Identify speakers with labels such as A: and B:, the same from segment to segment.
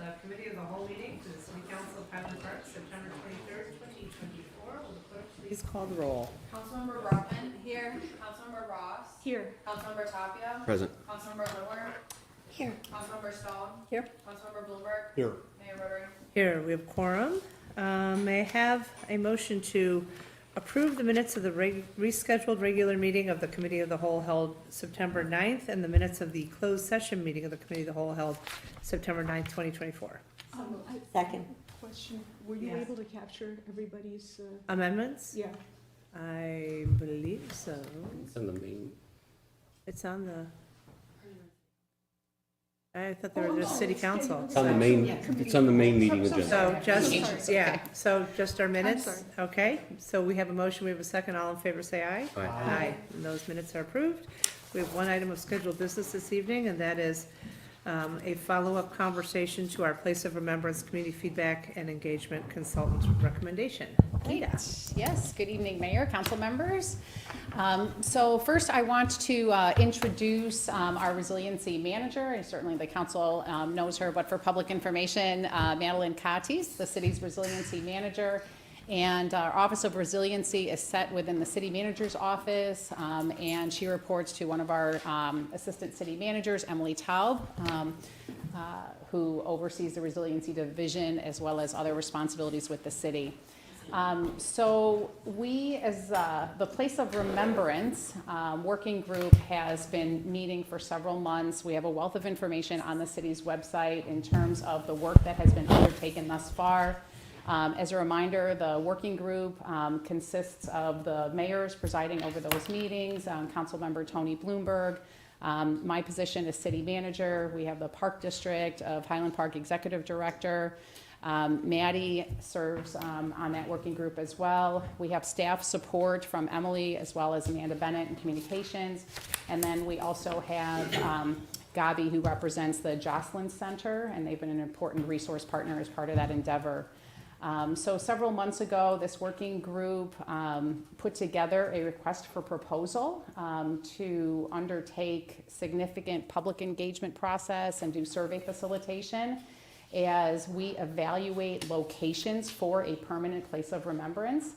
A: the Committee of the Whole meeting to the City Council of Highland Park, September 23rd, 2024. Will the clerk please call the roll?
B: Councilmember Brockman. Here. Councilmember Ross.
C: Here.
B: Councilmember Tapia.
D: Present.
B: Councilmember Littler.
C: Here.
B: Councilmember Stahl.
C: Here.
B: Councilmember Bloomberg.
D: Here.
B: Mayor Rotary.
A: Here, we have quorum. May I have a motion to approve the minutes of the rescheduled regular meeting of the Committee of the Whole held September 9th and the minutes of the closed session meeting of the Committee of the Whole held September 9th, 2024.
C: Second.
E: Question, were you
A: Yes.
E: able to capture everybody's,
A: Amendments?
E: yeah,
A: I believe so.
D: It's in the main.
A: It's on the, I thought they were just City Council.
D: It's on the main, it's on the main meeting agenda.
A: So just,
E: Sorry.
A: yeah, so just our minutes?
E: sorry.
A: Okay, so we have a motion, we have a second, all in favor say aye.
D: Aye.
A: Aye, and those minutes are approved. We have one item of scheduled business this evening, and that is a follow-up conversation to our Place of Remembrance Community Feedback and Engagement Consultant recommendation. Rita.
B: Yes, good evening, Mayor, council members. So first I want to introduce our resiliency manager, and certainly the council knows her, but for public information, Madeline Katis, the city's resiliency manager. And our Office of Resiliency is set within the city manager's office, and she reports to one of our assistant city managers, Emily Taub, who oversees the resiliency division as well as other responsibilities with the city. So we, as the Place of Remembrance working group, has been meeting for several months. We have a wealth of information on the city's website in terms of the work that has been undertaken thus far. As a reminder, the working group consists of the mayors presiding over those meetings, Councilmember Tony Bloomberg, my position as city manager. We have the Park District of Highland Park Executive Director. Maddie serves on that working group as well. We have staff support from Emily as well as Amanda Bennett in communications. And then we also have Gabi, who represents the Jocelyn Center, and they've been an important resource partner as part of that endeavor. So several months ago, this working group put together a request for proposal to undertake significant public engagement process and do survey facilitation as we evaluate locations for a permanent place of remembrance.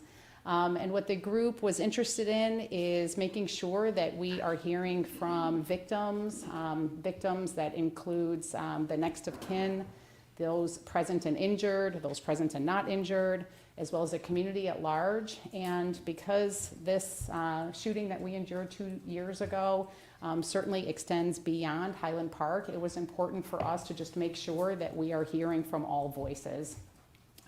B: And what the group was interested in is making sure that we are hearing from victims, victims that includes the next of kin, those present and injured, those present and not injured, as well as the community at large. And because this shooting that we endured 2 years ago certainly extends beyond Highland Park, it was important for us to just make sure that we are hearing from all voices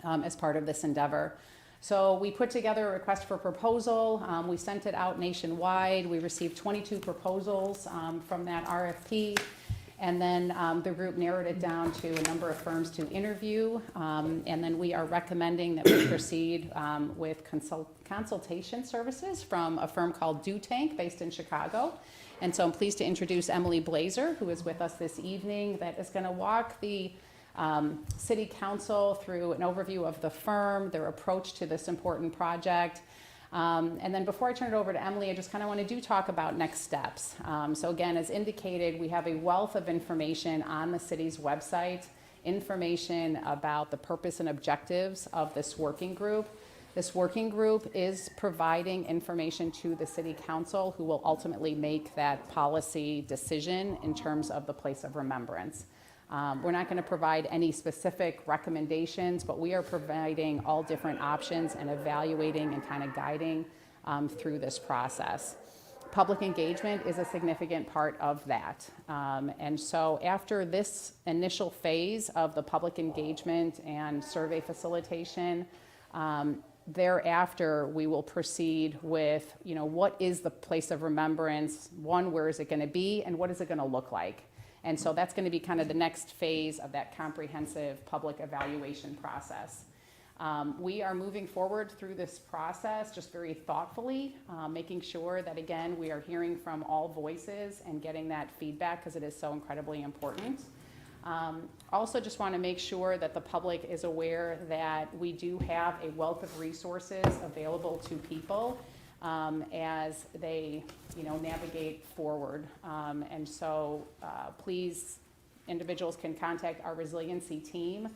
B: as part of this endeavor. So we put together a request for proposal. We sent it out nationwide. We received 22 proposals from that RFP. And then the group narrowed it down to a number of firms to interview. And then we are recommending that we proceed with consultation services from a firm called Do Tank based in Chicago. And so I'm pleased to introduce Emily Blazer, who is with us this evening, that is going to walk the City Council through an overview of the firm, their approach to this important project. And then before I turn it over to Emily, I just kind of want to talk about next steps. So again, as indicated, we have a wealth of information on the city's website, information about the purpose and objectives of this working group. This working group is providing information to the City Council, who will ultimately make that policy decision in terms of the place of remembrance. We're not going to provide any specific recommendations, but we are providing all different options and evaluating and kind of guiding through this process. Public engagement is a significant part of that. And so after this initial phase of the public engagement and survey facilitation, thereafter we will proceed with, what is the place of remembrance? One, where is it going to be, and what is it going to look like? And so that's going to be kind of the next phase of that comprehensive public evaluation process. We are moving forward through this process just very thoughtfully, making sure that, again, we are hearing from all voices and getting that feedback because it is so incredibly important. Also just want to make sure that the public is aware that we do have a wealth of resources available to people as they navigate forward. And so please individuals can contact our resiliency team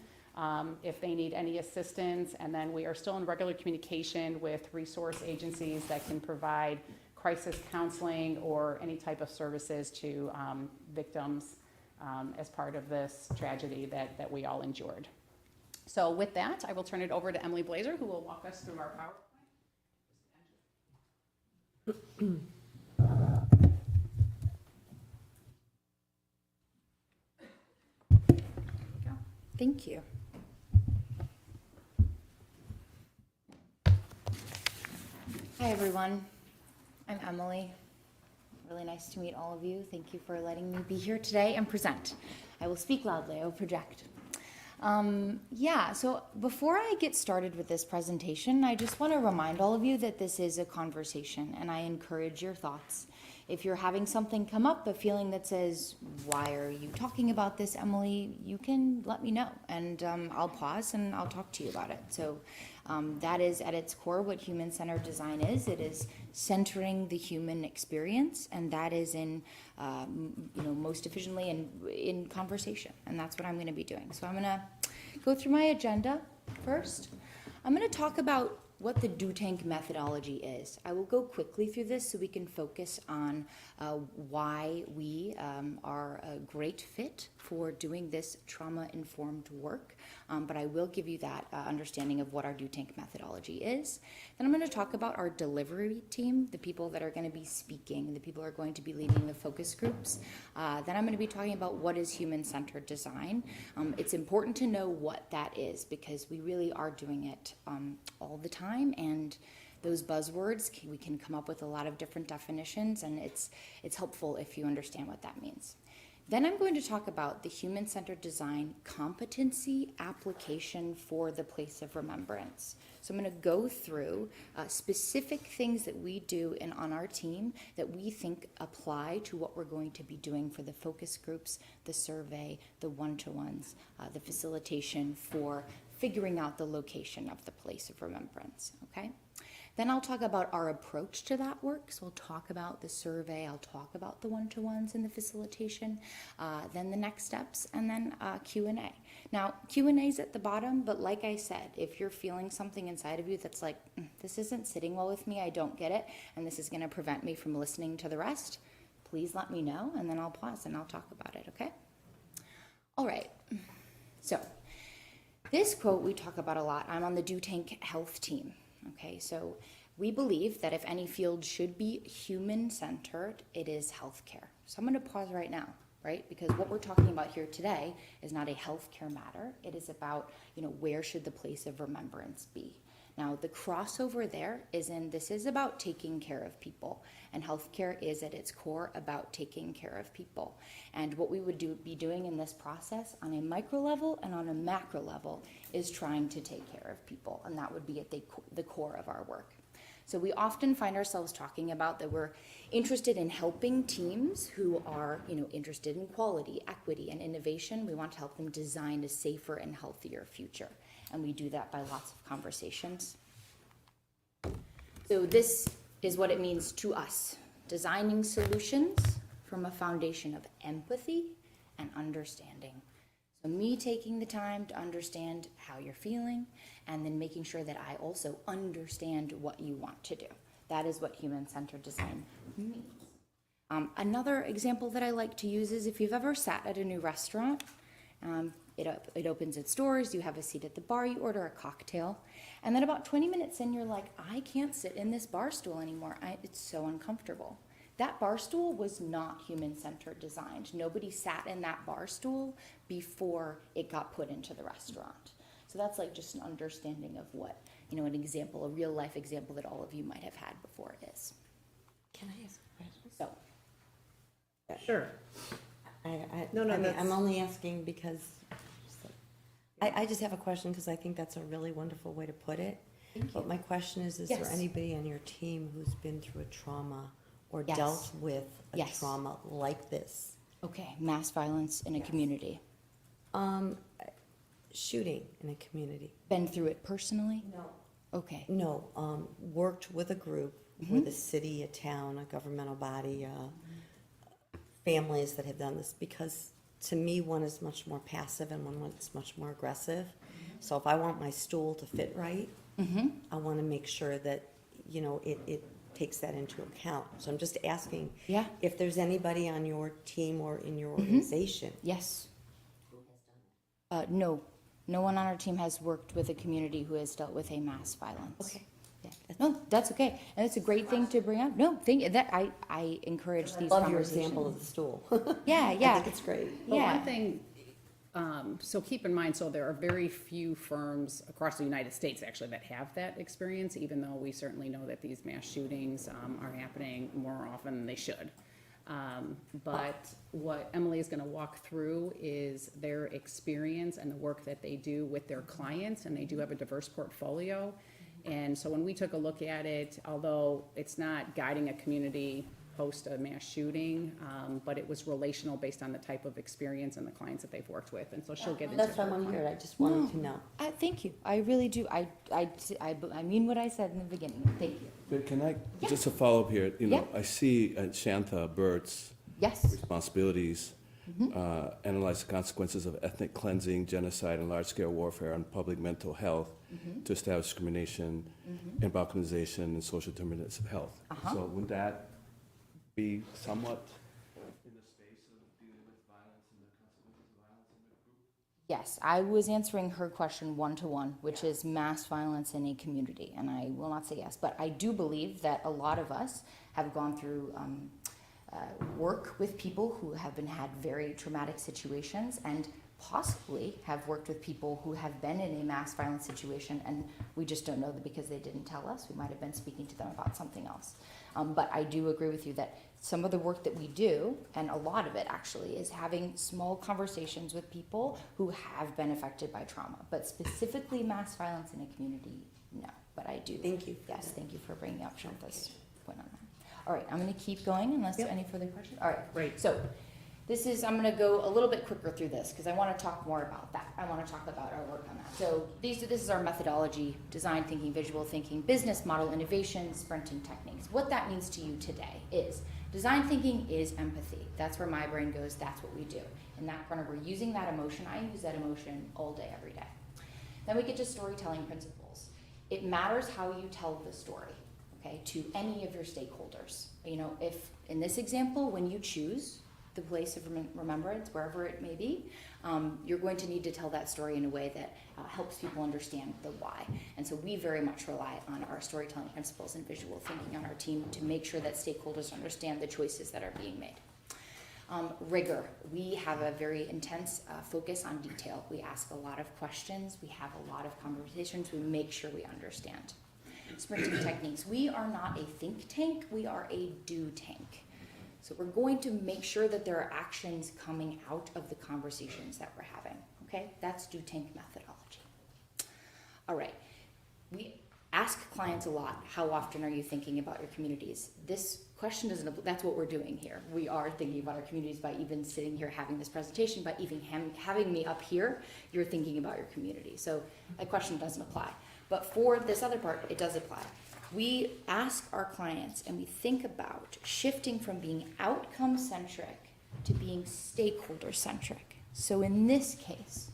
B: if they need any assistance. And then we are still in regular communication with resource agencies that can provide crisis counseling or any type of services to victims as part of this tragedy that we all endured. So with that, I will turn it over to Emily Blazer, who will walk us through our PowerPoint.
F: Thank you. Hi, everyone. I'm Emily. Really nice to meet all of you. Thank you for letting me be here today and present. I will speak loudly. I will project. So before I get started with this presentation, I just want to remind all of you that this is a conversation, and I encourage your thoughts. If you're having something come up, a feeling that says, why are you talking about this, Emily, you can let me know, and I'll pause and I'll talk to you about it. So that is at its core what human-centered design is. It is centering the human experience, and that is in, most efficiently in conversation, and that's what I'm going to be doing. So I'm going to go through my agenda first. I'm going to talk about what the do tank methodology is. I will go quickly through this so we can focus on why we are a great fit for doing this trauma-informed work, but I will give you that understanding of what our do tank methodology is. Then I'm going to talk about our delivery team, the people that are going to be speaking, the people who are going to be leading the focus groups. Then I'm going to be talking about what is human-centered design. It's important to know what that is because we really are doing it all the time, and those buzzwords, we can come up with a lot of different definitions, and it's helpful if you understand what that means. Then I'm going to talk about the human-centered design competency application for the place of remembrance. So I'm going to go through specific things that we do on our team that we think apply to what we're going to be doing for the focus groups, the survey, the one-to-ones, the facilitation for figuring out the location of the place of remembrance, okay? Then I'll talk about our approach to that work. So I'll talk about the survey, I'll talk about the one-to-ones and the facilitation, then the next steps, and then Q&A. Now, Q&A is at the bottom, but like I said, if you're feeling something inside of you that's like, this isn't sitting well with me, I don't get it, and this is gonna prevent me from listening to the rest, please let me know, and then I'll pause and I'll talk about it, okay? All right, so this quote we talk about a lot. I'm on the Do Tank Health team. Okay, so we believe that if any field should be human-centered, it is healthcare. So I'm going to pause right now, right? Because what we're talking about here today is not a healthcare matter. It is about, where should the place of remembrance be? Now, the crossover there is this is about taking care of people, and healthcare is at its core about taking care of people. And what we would be doing in this process on a micro level and on a macro level is trying to take care of people, and that would be at the core of our work. So we often find ourselves talking about that we're interested in helping teams who are, interested in quality, equity, and innovation. We want to help them design a safer and healthier future. And we do that by lots of conversations. So this is what it means to us, designing solutions from a foundation of empathy and understanding. So me taking the time to understand how you're feeling, and then making sure that I also understand what you want to do. That is what human-centered design means. Another example that I like to use is if you've ever sat at a new restaurant, it opens its doors, you have a seat at the bar, you order a cocktail, and then about 20 minutes in, you're like, I can't sit in this bar stool anymore. It's so uncomfortable. That bar stool was not human-centered designed. Nobody sat in that bar stool before it got put into the restaurant. So that's like just an understanding of what, an example, a real-life example that all of you might have had before is.
C: Can I ask a question?
F: So,
A: Sure.
C: I'm only asking because I just have a question because I think that's a really wonderful way to put it.
F: Thank you.
C: But my question is there
F: Yes.
C: anybody on your team who's been through a trauma or
F: Yes.
C: dealt with a
F: Yes.
C: trauma like this?
F: okay, mass violence in a community.
C: Shooting in a community?
F: Been through it personally?
C: No.
F: Okay.
C: No, worked with a group with a city, a town, a governmental body, families that have done this, because to me, one is much more passive and one is much more aggressive. So if I want my stool to fit right, I want to make sure that, you know, it takes that into account. So I'm just asking
F: Yeah.
C: if there's anybody on your team or in your organization.
F: Yes. No, no one on our team has worked with a community who has dealt with a mass violence.
C: Okay.
F: Yeah. No, that's okay, and it's a great thing to bring up. No, I encourage these
C: Love your
F: conversations.
C: example of the stool.
F: Yeah,
C: I
F: yeah,
C: think it's great.
B: But
F: yeah.
B: one thing, so keep in mind, so there are very few firms across the United States actually that have that experience, even though we certainly know that these mass shootings are happening more often than they should. But what Emily is gonna walk through is their experience and the work that they do with their clients, and they do have a diverse portfolio. And so when we took a look at it, although it's not guiding a community post a mass shooting, but it was relational based on the type of experience and the clients that they've worked with, and so she'll get into
C: That's why
B: her
C: I'm
B: plan.
C: here. I just wanted to know.
F: Thank you, I really do. I mean what I said in the beginning. Thank you.
G: But can I,
F: Yeah.
G: just to follow up here, you know,
F: Yeah.
G: I see Shantha Burt's
F: Yes.
G: responsibilities, analyze the consequences of ethnic cleansing, genocide, and large-scale warfare on public mental health to establish discrimination and balkanization and social determinants of health. So would that be somewhat in the space of dealing with violence and the consequences of violence in the group?
F: Yes, I was answering her question one-to-one, which is mass violence in a community, and I will not say yes, but I do believe that a lot of us have gone through work with people who have had very traumatic situations, and possibly have worked with people who have been in a mass violence situation, and we just don't know that because they didn't tell us. We might have been speaking to them about something else. But I do agree with you that some of the work that we do, and a lot of it actually, is having small conversations with people who have been affected by trauma. But specifically mass violence in a community, no. But I do.
C: Thank you.
F: Yes, thank you for bringing up Shantha's point on that. All right, I'm going to keep going unless there are any further questions. All right,
A: Great.
F: so this is, I'm going to go a little bit quicker through this because I want to talk more about that. I want to talk about our work on that. So this is our methodology: design thinking, visual thinking, business model innovation, sprinting techniques. What that means to you today is design thinking is empathy. That's where my brain goes. That's what we do. In that corner, we're using that emotion. I use that emotion all day, every day. Then we get to storytelling principles. It matters how you tell the story, okay, to any of your stakeholders. You know, if in this example, when you choose the place of remembrance, wherever it may be, you're going to need to tell that story in a way that helps people understand the why. And so we very much rely on our storytelling principles and visual thinking on our team to make sure that stakeholders understand the choices that are being made. Rigor. We have a very intense focus on detail. We ask a lot of questions. We have a lot of conversations. We make sure we understand. Sprinting techniques. We are not a think tank. We are a do tank. So we're going to make sure that there are actions coming out of the conversations that we're having. Okay? That's do tank methodology. All right. We ask clients a lot, how often are you thinking about your communities? This question doesn't, that's what we're doing here. We are thinking about our communities by even sitting here having this presentation, by even having me up here, you're thinking about your community. So that question doesn't apply. But for this other part, it does apply. We ask our clients and we think about shifting from being outcome-centric to being stakeholder-centric. So in this case,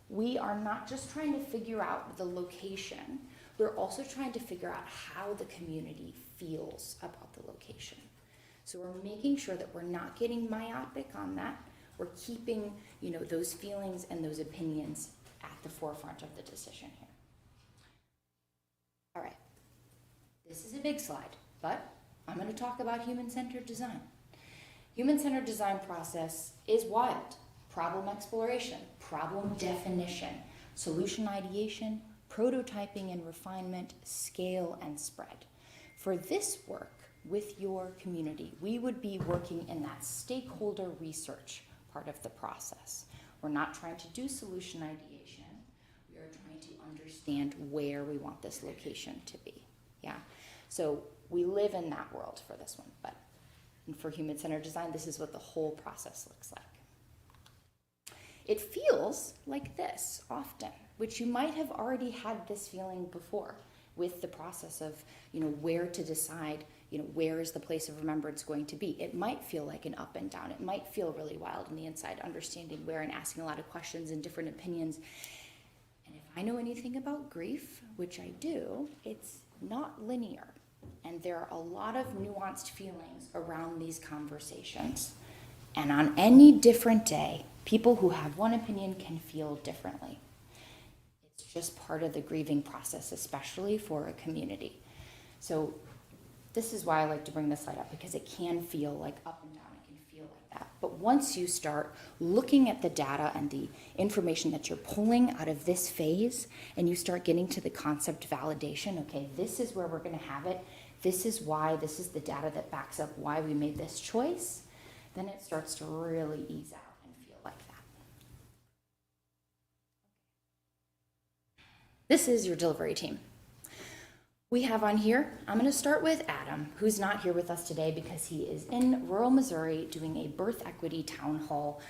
F: we are not just trying to figure out the location, we're also trying to figure out how the community feels about the location. So we're making sure that we're not getting myopic on that. We're keeping, you know, those feelings and those opinions at the forefront of the decision here. All right. This is a big slide, but I'm going to talk about human-centered design. Human-centered design process is wild. Problem exploration, problem definition, solution ideation, prototyping and refinement, scale and spread. For this work with your community, we would be working in that stakeholder research part of the process. We're not trying to do solution ideation. We are trying to understand where we want this location to be. Yeah. So we live in that world for this one, but for human-centered design, this is what the whole process looks like. It feels like this often, which you might have already had this feeling before with the process of, you know, where to decide, where is the place of remembrance going to be? It might feel like an up and down. It might feel really wild on the inside, understanding where and asking a lot of questions and different opinions. And if I know anything about grief, which I do, it's not linear. And there are a lot of nuanced feelings around these conversations. And on any different day, people who have one opinion can feel differently. It's just part of the grieving process, especially for a community. So this is why I like to bring this slide up, because it can feel like up and down, it can feel like that. But once you start looking at the data and the information that you're pulling out of this phase, and you start getting to the concept validation, okay, this is where we're gonna have it, this is why, this is the data that backs up why we made this choice, then it starts to really ease out and feel like that. This is your delivery team. We have on here, I'm going to start with Adam, who's not here with us today because he is in rural Missouri doing a birth equity town hall,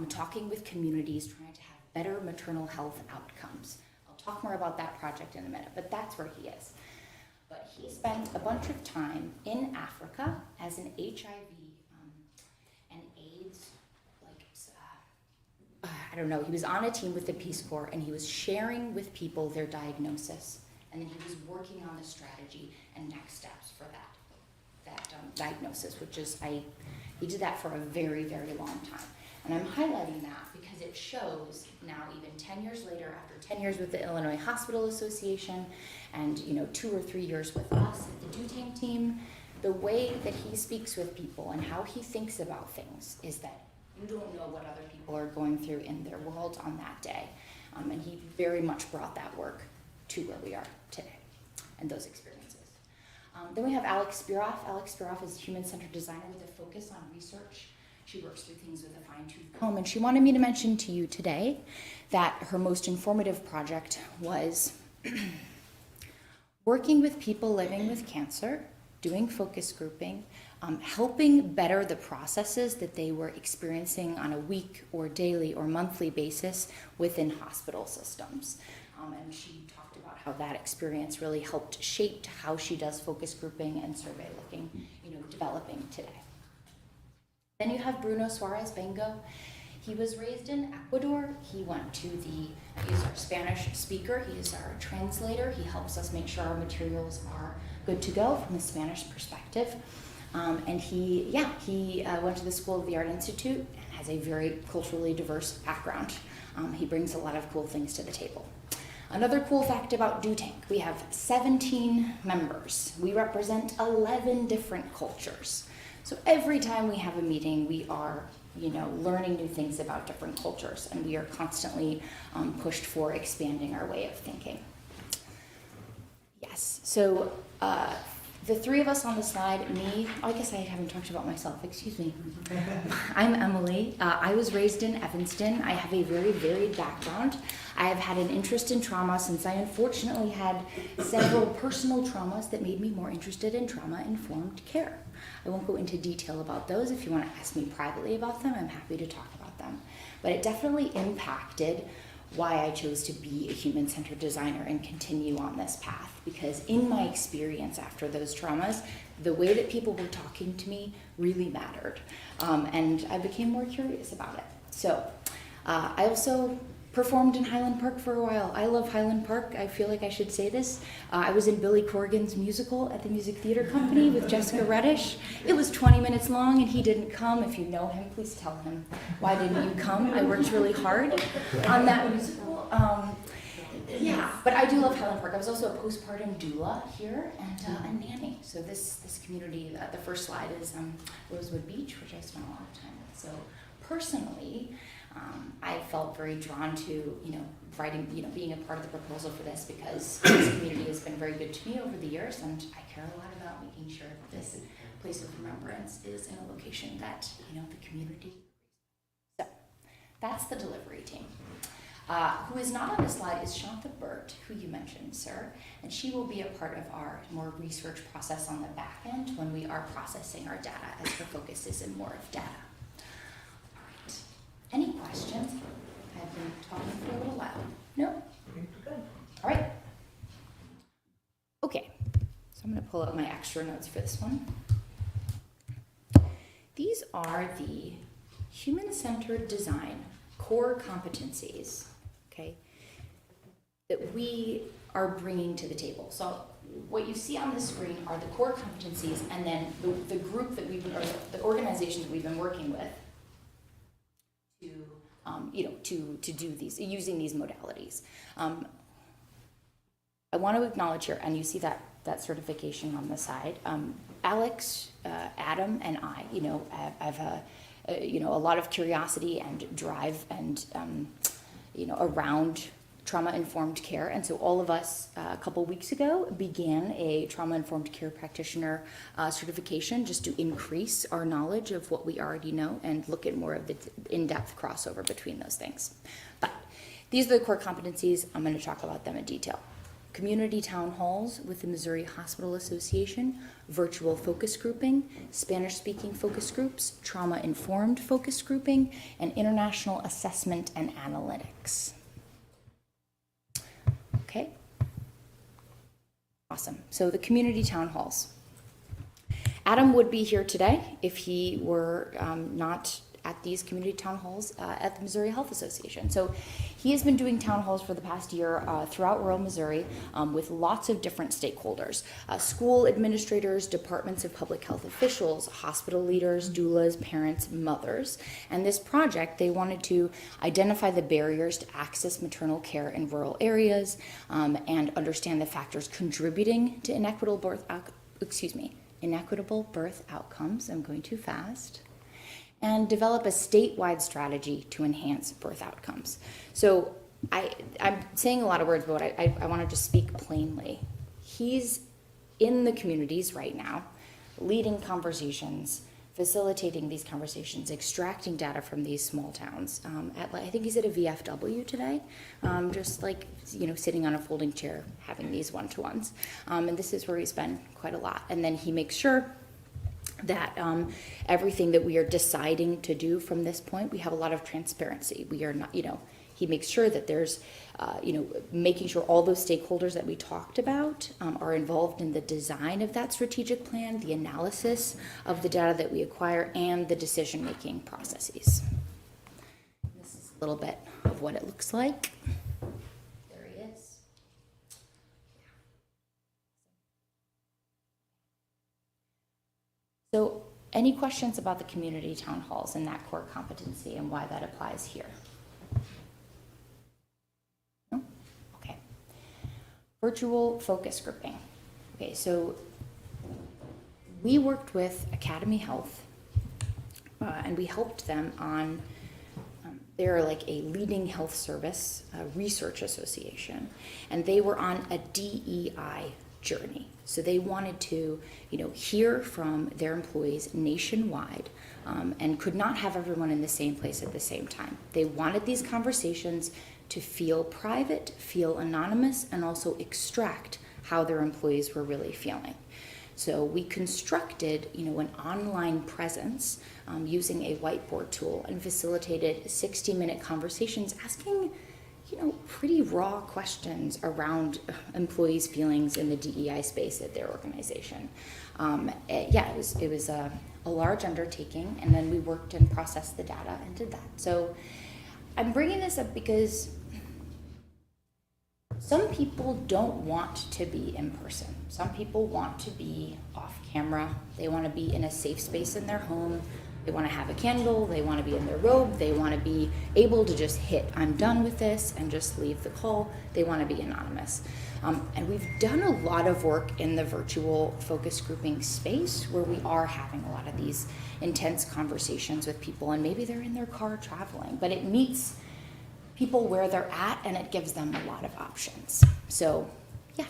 F: talking with communities, trying to have better maternal health outcomes. I'll talk more about that project in a minute, but that's where he is. But he spent a bunch of time in Africa as an HIV and AIDS, I don't know, he was on a team with the Peace Corps and he was sharing with people their diagnosis. And then he was working on the strategy and next steps for that diagnosis, which is, he did that for a very, very long time. And I'm highlighting that because it shows now, even 10 years later, after 10 years with the Illinois Hospital Association and 2 or 3 years with us at the DuTank team, the way that he speaks with people and how he thinks about things is that you don't know what other people are going through in their world on that day. And he very much brought that work to where we are today and those experiences. Then we have Alex Spiroff. Alex Spiroff is a human-centered designer with a focus on research. She works through things with a fine-tooth comb, and she wanted me to mention to you today that her most informative project was working with people living with cancer, doing focus grouping, helping better the processes that they were experiencing on a week or daily or monthly basis within hospital systems. And she talked about how that experience really helped shape how she does focus grouping and survey looking, developing today. Then you have Bruno Suarez Bengo. He was raised in Ecuador. He went to he's our Spanish speaker. He is our translator. He helps us make sure our materials are good to go from a Spanish perspective. And he went to the School of the Art Institute and has a very culturally diverse background. He brings a lot of cool things to the table. Another cool fact about DuTank, we have 17 members. We represent 11 different cultures. So every time we have a meeting, we are, learning new things about different cultures, and we are constantly pushed for expanding our way of thinking. Yes, so the three of us on the slide, me, I guess I haven't talked about myself, excuse me. I'm Emily. I was raised in Evanston. I have a very varied background. I have had an interest in trauma since I unfortunately had several personal traumas that made me more interested in trauma-informed care. I won't go into detail about those. If you want to ask me privately about them, I'm happy to talk about them. But it definitely impacted why I chose to be a human-centered designer and continue on this path. Because in my experience after those traumas, the way that people were talking to me really mattered. And I became more curious about it. So I also performed in Highland Park for a while. I love Highland Park. I feel like I should say this. I was in Billy Corgan's musical at the Music Theater Company with Jessica Reddish. It was 20 minutes long and he didn't come. If you know him, please tell him, why didn't you come? I worked really hard on that musical. But I do love Highland Park. I was also a postpartum doula here and a nanny. So this community, the first slide is Rosewood Beach, which I spent a lot of time with. So personally, I felt very drawn to, writing, being a part of the proposal for this because this community has been very good to me over the years, and I care a lot about making sure that this place of remembrance is in a location that, the community. So that's the delivery team. Who is not on the slide is Shantha Burt, who you mentioned, sir, and she will be a part of our more research process on the back end when we are processing our data, as her focus is in more of data. Any questions? I've been talking for a little while. No? Good. All right. Okay. So I'm going to pull up my extra notes for this one. These are the human-centered design core competencies, okay, that we are bringing to the table. So what you see on the screen are the core competencies, and then the group that we've been, or the organization that we've been working with to do these, using these modalities. I want to acknowledge here, and you see that certification on the side. Alex, Adam, and I, I've a lot of curiosity and drive and around trauma-informed care, and so all of us a couple weeks ago began a trauma-informed care practitioner certification just to increase our knowledge of what we already know and look at more of the in-depth crossover between those things. But these are the core competencies. I'm going to talk about them in detail. Community town halls with the Missouri Hospital Association, virtual focus grouping, Spanish-speaking focus groups, trauma-informed focus grouping, and international assessment and analytics. Okay. Awesome. So the community town halls. Adam would be here today if he were not at these community town halls at the Missouri Health Association. So he has been doing town halls for the past year throughout rural Missouri with lots of different stakeholders, school administrators, departments of public health officials, hospital leaders, doulas, parents, mothers. And this project, they wanted to identify the barriers to access maternal care in rural areas and understand the factors contributing to inequitable birth outcomes. I'm going too fast. And develop a statewide strategy to enhance birth outcomes. So I'm saying a lot of words, but I want to just speak plainly. He's in the communities right now, leading conversations, facilitating these conversations, extracting data from these small towns. I think he's at a VFW today, just like, sitting on a folding chair, having these one-to-ones. And this is where he's been quite a lot. And then he makes sure that everything that we are deciding to do from this point, we have a lot of transparency. We are not, he makes sure that there's, making sure all those stakeholders that we talked about are involved in the design of that strategic plan, the analysis of the data that we acquire, and the decision-making processes. This is a little bit of what it looks like. There he is. So, any questions about the community town halls and that core competency and why that applies here? No? Okay. Virtual focus grouping. Okay, so we worked with Academy Health and we helped them on, they're like a leading health service research association, and they were on a DEI journey. So they wanted to, hear from their employees nationwide and could not have everyone in the same place at the same time. They wanted these conversations to feel private, feel anonymous, and also extract how their employees were really feeling. So we constructed, an online presence using a whiteboard tool and facilitated 60-minute conversations asking pretty raw questions around employees' feelings in the DEI space at their organization. It was a large undertaking, and then we worked and processed the data and did that. So I'm bringing this up because some people don't want to be in person. Some people want to be off camera. They want to be in a safe space in their home. They want to have a candle, they want to be in their robe, they want to be able to just hit, I'm done with this, and just leave the call. They want to be anonymous. And we've done a lot of work in the virtual focus grouping space where we are having a lot of these intense conversations with people, and maybe they're in their car traveling, but it meets people where they're at and it gives them a lot of options. So, yeah.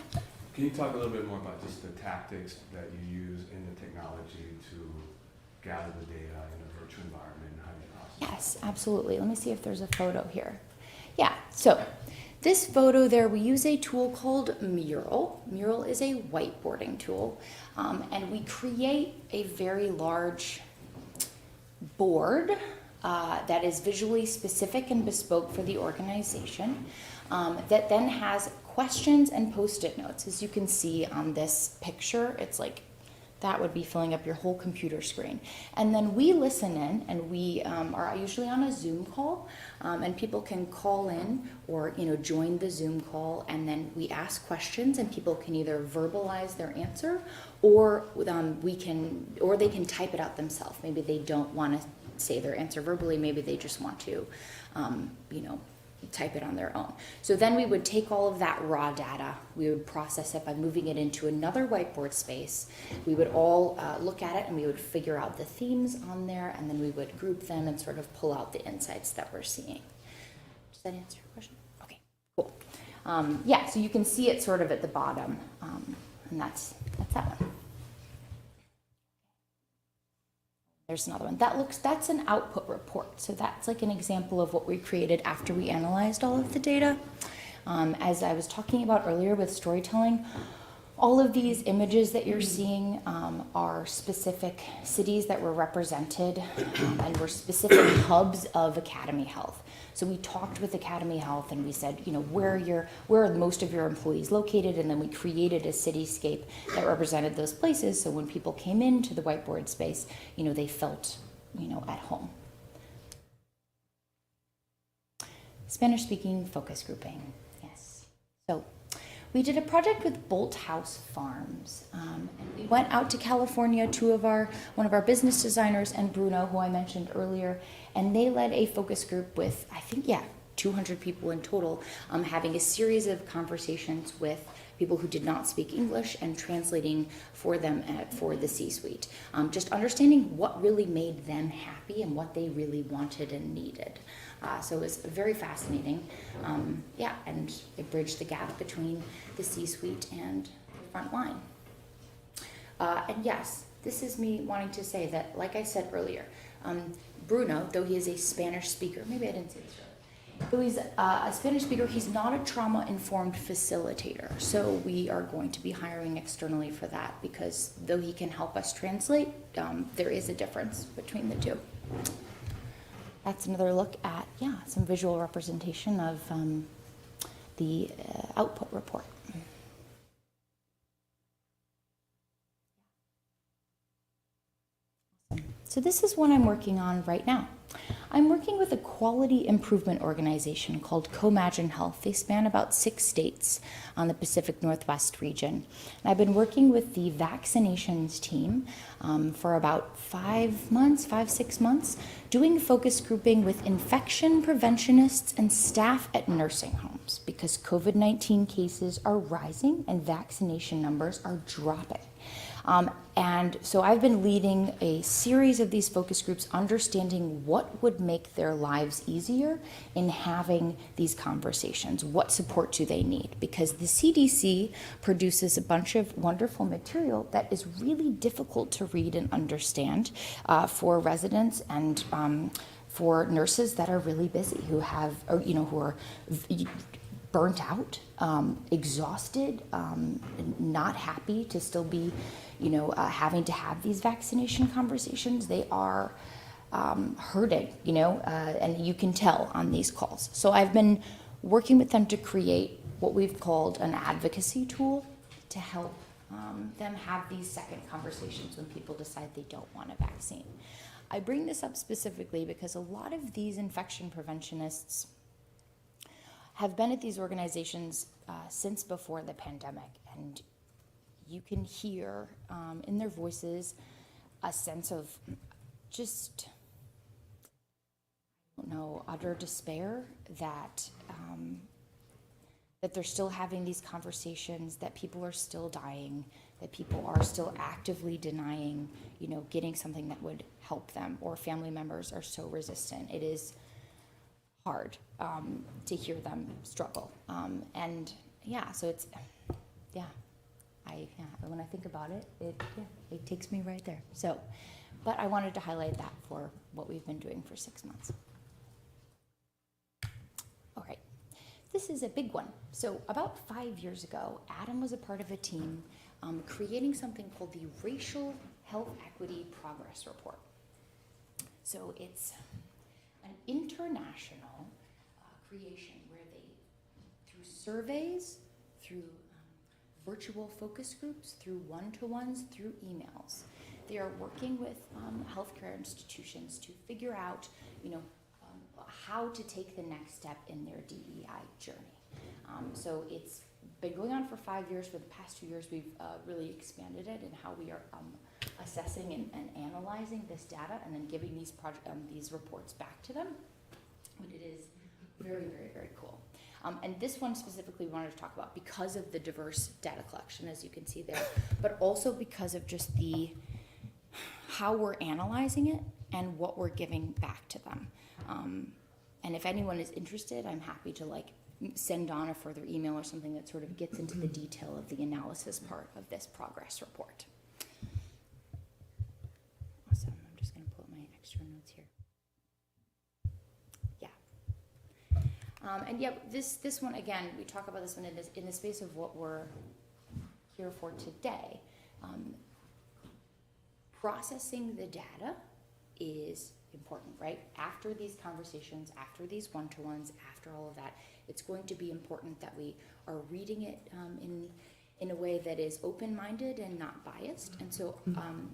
G: Can you talk a little bit more about just the tactics that you use in the technology to gather the data in a virtual environment? How do you process?
F: Yes, absolutely. Let me see if there's a photo here. Yeah, so this photo there, we use a tool called Mural. Mural is a whiteboarding tool, and we create a very large board that is visually specific and bespoke for the organization, that then has questions and Post-it notes. As you can see on this picture, it's like that would be filling up your whole computer screen. And then we listen in, and we are usually on a Zoom call, and people can call in or, you know, join the Zoom call, and then we ask questions, and people can either verbalize their answer, or they can type it out themselves. Maybe they don't want to say their answer verbally. Maybe they just want to, you know, type it on their own. So then we would take all of that raw data, we would process it by moving it into another whiteboard space. We would all look at it, and we would figure out the themes on there, and then we would group them and sort of pull out the insights that we're seeing. Does that answer your question? Okay, cool. Yeah, so you can see it sort of at the bottom, and that's that one. There's another one. That's an output report. So that's like an example of what we created after we analyzed all of the data. As I was talking about earlier with storytelling, all of these images that you're seeing are specific cities that were represented and were specific hubs of Academy Health. So we talked with Academy Health, and we said, you know, where are most of your employees located? And then we created a cityscape that represented those places. So when people came into the whiteboard space, you know, they felt, you know, at home. Spanish-speaking focus grouping, yes. So we did a project with Bolt House Farms. And we went out to California, one of our business designers and Bruno, who I mentioned earlier, and they led a focus group with, I think, 200 people in total, having a series of conversations with people who did not speak English and translating for them for the C-suite. Just understanding what really made them happy and what they really wanted and needed. So it was very fascinating. And it bridged the gap between the C-suite and the front line. And yes, this is me wanting to say that, like I said earlier, Bruno, though he is a Spanish speaker, maybe I didn't say this earlier, though he's a Spanish speaker, he's not a trauma-informed facilitator. So we are going to be hiring externally for that, because though he can help us translate, there is a difference between the two. That's another look at, some visual representation of the output report. So this is what I'm working on right now. I'm working with a quality improvement organization called Comagine Health. They span about 6 states on the Pacific Northwest region. And I've been working with the vaccinations team for about 6 months, doing focus grouping with infection preventionists and staff at nursing homes, because COVID-19 cases are rising and vaccination numbers are dropping. And so I've been leading a series of these focus groups, understanding what would make their lives easier in having these conversations. What support do they need? Because the CDC produces a bunch of wonderful material that is really difficult to read and understand for residents and for nurses that are really busy, who are burnt out, exhausted, not happy to still be, having to have these vaccination conversations. They are hurting, and you can tell on these calls. So I've been working with them to create what we've called an advocacy tool to help them have these second conversations when people decide they don't want a vaccine. I bring this up specifically because a lot of these infection preventionists have been at these organizations since before the pandemic, and you can hear in their voices a sense of just, utter despair that they're still having these conversations, that people are still dying, that people are still actively denying, getting something that would help them, or family members are so resistant. It is hard to hear them struggle. So it's, when I think about it, it takes me right there. So, but I wanted to highlight that for what we've been doing for 6 months. All right, this is a big one. So about 5 years ago, Adam was a part of a team creating something called the Racial Health Equity Progress Report. So it's an international creation where they, through surveys through virtual focus groups, through one-to-ones, through emails. They are working with healthcare institutions to figure out, how to take the next step in their DEI journey. So it's been going on for 5 years. For the past 2 years, we've really expanded it in how we are assessing and analyzing this data and then giving these reports back to them. But it is very, very, very cool. And this one specifically we wanted to talk about because of the diverse data collection, as you can see there, but also because of just how we're analyzing it and what we're giving back to them. And if anyone is interested, I'm happy to send on a further email or something that sort of gets into the detail of the analysis part of this progress report. Awesome. I'm just going to pull up my extra notes here. And yeah, this one, again, we talk about this one in the space of what we're here for today. Processing the data is important, right? After these conversations, after these one-to-ones, after all of that, it's going to be important that we are reading it in a way that is open-minded and not biased. And so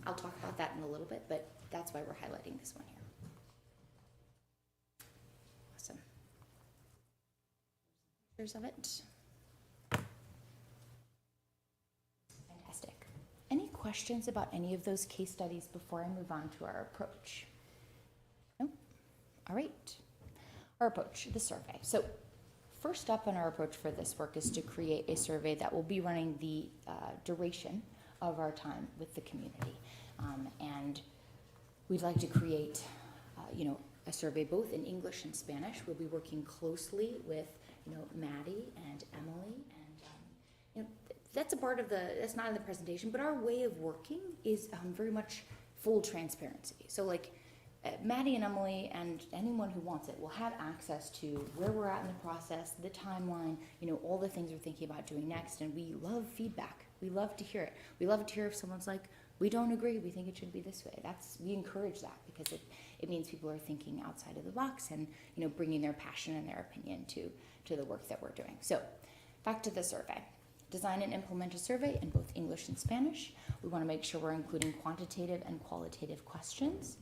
F: I'll talk about that in a little bit, but that's why we're highlighting this one here. Awesome. Pictures of it. Fantastic. Any questions about any of those case studies before I move on to our approach? No? All right. Our approach, the survey. So first up in our approach for this work is to create a survey that will be running the duration of our time with the community. And we'd like to create, a survey both in English and Spanish. We'll be working closely with, Maddie and Emily, and that's a part of that's not in the presentation, but our way of working is very much full transparency. So Maddie and Emily and anyone who wants it will have access to where we're at in the process, the timeline, all the things we're thinking about doing next. And we love feedback. We love to hear it. We love to hear if someone's like, we don't agree, we think it should be this way. We encourage that because it means people are thinking outside of the box and, bringing their passion and their opinion to the work that we're doing. So back to the survey. Design and implement a survey in both English and Spanish. We want to make sure we're including quantitative and qualitative questions.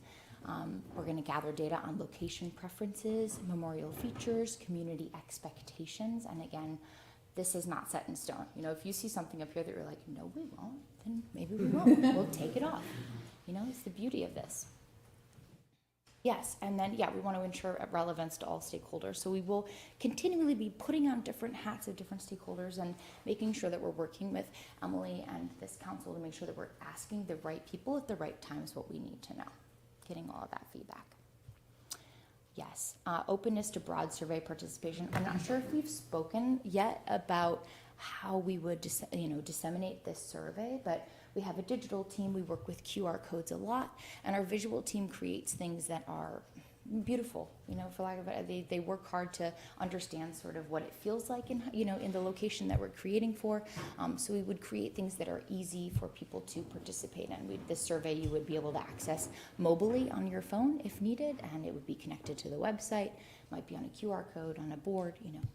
F: We're going to gather data on location preferences, memorial features, community expectations, and again, this is not set in stone. If you see something up here that you're like, no, we won't, then maybe we won't. We'll take it off. It's the beauty of this. Yes, and then, we want to ensure relevance to all stakeholders. So we will continually be putting on different hats of different stakeholders and making sure that we're working with Emily and this council to make sure that we're asking the right people at the right times what we need to know, getting all of that feedback. Yes, openness to broad survey participation. I'm not sure if we've spoken yet about how we would disseminate this survey, but we have a digital team. We work with QR codes a lot, and our visual team creates things that are beautiful, for lack of it. They work hard to understand sort of what it feels like in the location that we're creating for. So we would create things that are easy for people to participate in. This survey you would be able to access mobilely on your phone if needed, and it would be connected to the website. Might be on a QR code, on a board, anything.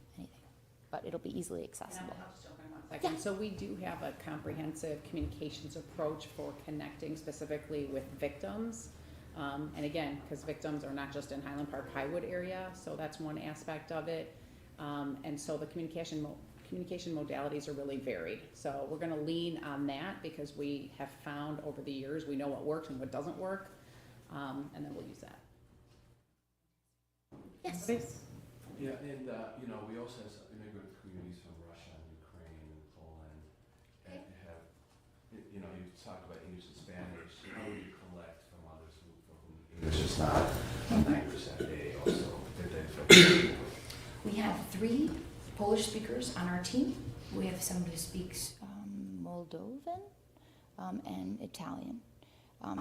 F: But it'll be easily accessible.
B: Yeah. So we do have a comprehensive communications approach for connecting specifically with victims. And again, because victims are not just in Highland Park, Highwood area, so that's one aspect of it. And so the communication modalities are really varied. So we're going to lean on that because we have found over the years, we know what works and what doesn't work, and then we'll use that.
F: Yes.
G: Yeah, and we also have immigrant communities from Russia and Ukraine and Poland, and have, you talked about English and Spanish. How do you collect from others for whom English is not 90% they also identify?
F: We have 3 Polish speakers on our team. We have someone who speaks Moldovan and Italian.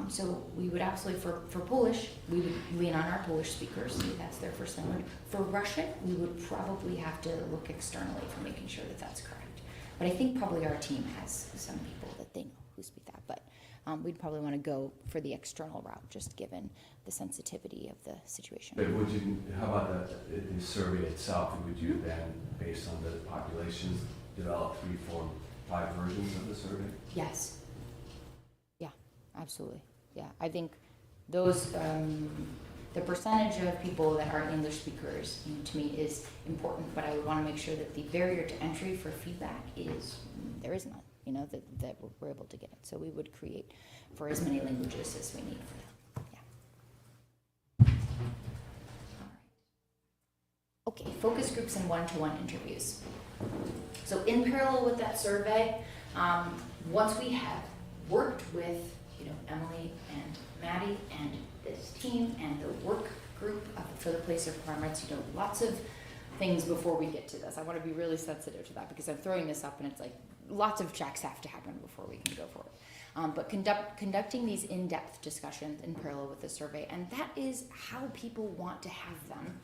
F: So we would absolutely, for Polish, we would lean on our Polish speakers. That's their first language. For Russian, we would probably have to look externally for making sure that that's correct. But I think probably our team has some people that they know who speak that. But we'd probably want to go for the external route, just given the sensitivity of the situation.
G: But how about the survey itself? Would you then, based on the populations, develop, reform 5 versions of the survey?
F: Yes. Yeah, absolutely. Yeah, I think those, the percentage of people that are English speakers, to me is important, but I would want to make sure that the barrier to entry for feedback is, there is none, that we're able to get it. So we would create for as many languages as we need for that. Yeah. All right. Okay, focus groups and one-to-one interviews. So in parallel with that survey, once we have worked with, Emily and Maddie and this team and the work group for the place of requirements, lots of things before we get to this. I want to be really sensitive to that because I'm throwing this up and it's like lots of checks have to happen before we can go forward. But conducting these in-depth discussions in parallel with the survey, and that is how people want to have them.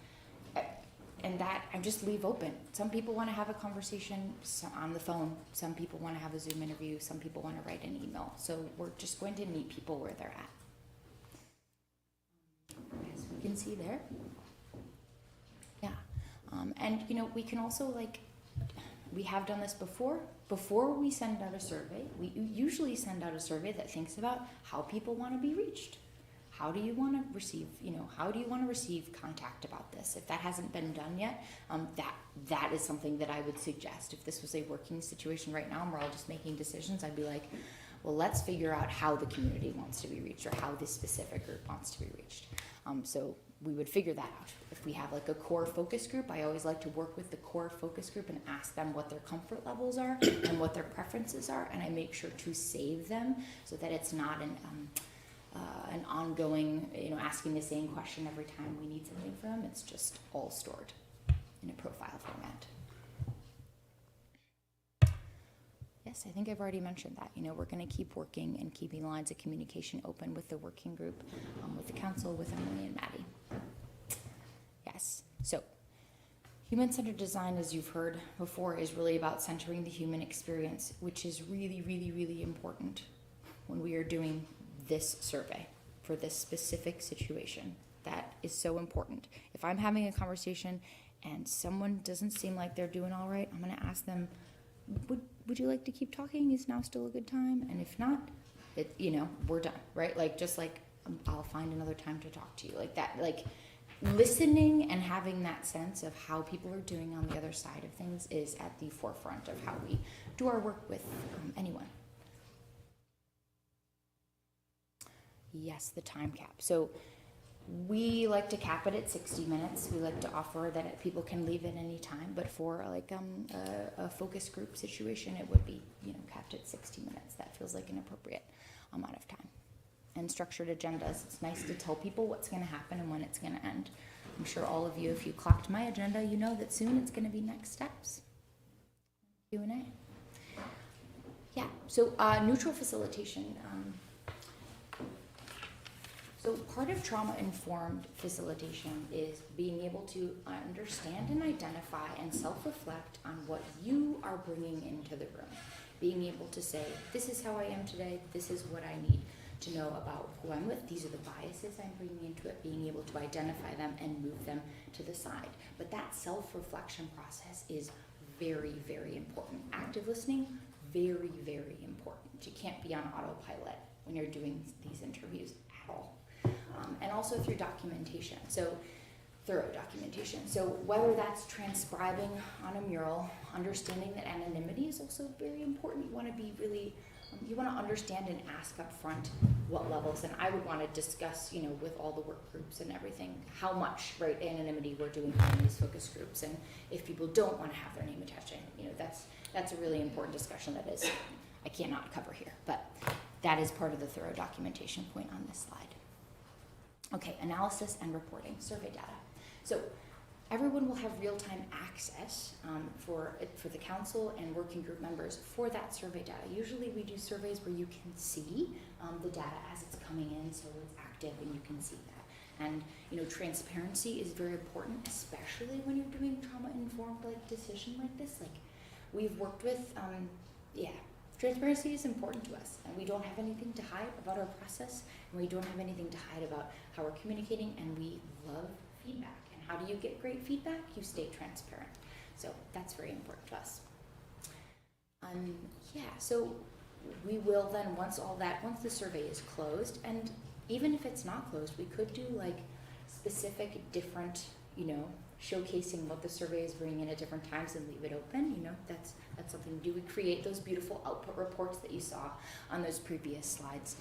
F: And that I just leave open. Some people want to have a conversation on the phone. Some people want to have a Zoom interview. Some people want to write an email. So we're just going to meet people where they're at. As we can see there. Yeah. And, we can also, we have done this before. Before we send out a survey, we usually send out a survey that thinks about how people want to be reached. How do you want to receive, how do you want to receive contact about this? If that hasn't been done yet, that is something that I would suggest. If this was a working situation right now and we're all just making decisions, I'd be like, well, let's figure out how the community wants to be reached or how this specific group wants to be reached. So we would figure that out. If we have a core focus group, I always like to work with the core focus group and ask them what their comfort levels are and what their preferences are, and I make sure to save them so that it's not an ongoing, asking the same question every time we need something from them. It's just all stored in a profile format. Yes, I think I've already mentioned that. We're going to keep working and keeping lines of communication open with the working group, with the council, with Emily and Maddie. Yes, so human-centered design, as you've heard before, is really about centering the human experience, which is really, really, really important when we are doing this survey for this specific situation. That is so important. If I'm having a conversation and someone doesn't seem like they're doing all right, I'm going to ask them, would you like to keep talking? Is now still a good time? And if not, we're done, right? I'll find another time to talk to you. Listening and having that sense of how people are doing on the other side of things is at the forefront of how we do our work with anyone. Yes, the time cap. So we like to cap it at 60 minutes. We like to offer that people can leave at any time, but for a focus group situation, it would be capped at 60 minutes. That feels like an appropriate amount of time. And structured agendas. It's nice to tell people what's going to happen and when it's going to end. I'm sure all of you, if you clocked my agenda, you know that soon it's going to be next steps. Q&A. Yeah. So neutral facilitation. So part of trauma-informed facilitation is being able to understand and identify and self-reflect on what you are bringing into the room. Being able to say, this is how I am today, this is what I need to know about who I'm with, these are the biases I'm bringing into it, being able to identify them and move them to the side. But that self-reflection process is very, very important. Active listening, very, very important. You can't be on autopilot when you're doing these interviews at all. And also through documentation, so thorough documentation. So whether that's transcribing on a mural, understanding that anonymity is also very important. You want to be really, you want to understand and ask up front what levels, and I would want to discuss, with all the work groups and everything, how much, right, anonymity we're doing in these focus groups, and if people don't want to have their name attached, that's a really important discussion that is, I cannot cover here, but that is part of the thorough documentation point on this slide. Okay, analysis and reporting, survey data. So everyone will have real-time access for the council and working group members for that survey data. Usually we do surveys where you can see the data as it's coming in, so it's active and you can see that. And transparency is very important, especially when you're doing trauma-informed decision like this. We've worked with, transparency is important to us, and we don't have anything to hide about our process, and we don't have anything to hide about how we're communicating, and we love feedback. And how do you get great feedback? You stay transparent. So that's very important to us. Yeah, so we will then, once the survey is closed, and even if it's not closed, we could do like specific different, showcasing what the survey is bringing in at different times and leave it open, that's something to do. We create those beautiful output reports that you saw on those previous slides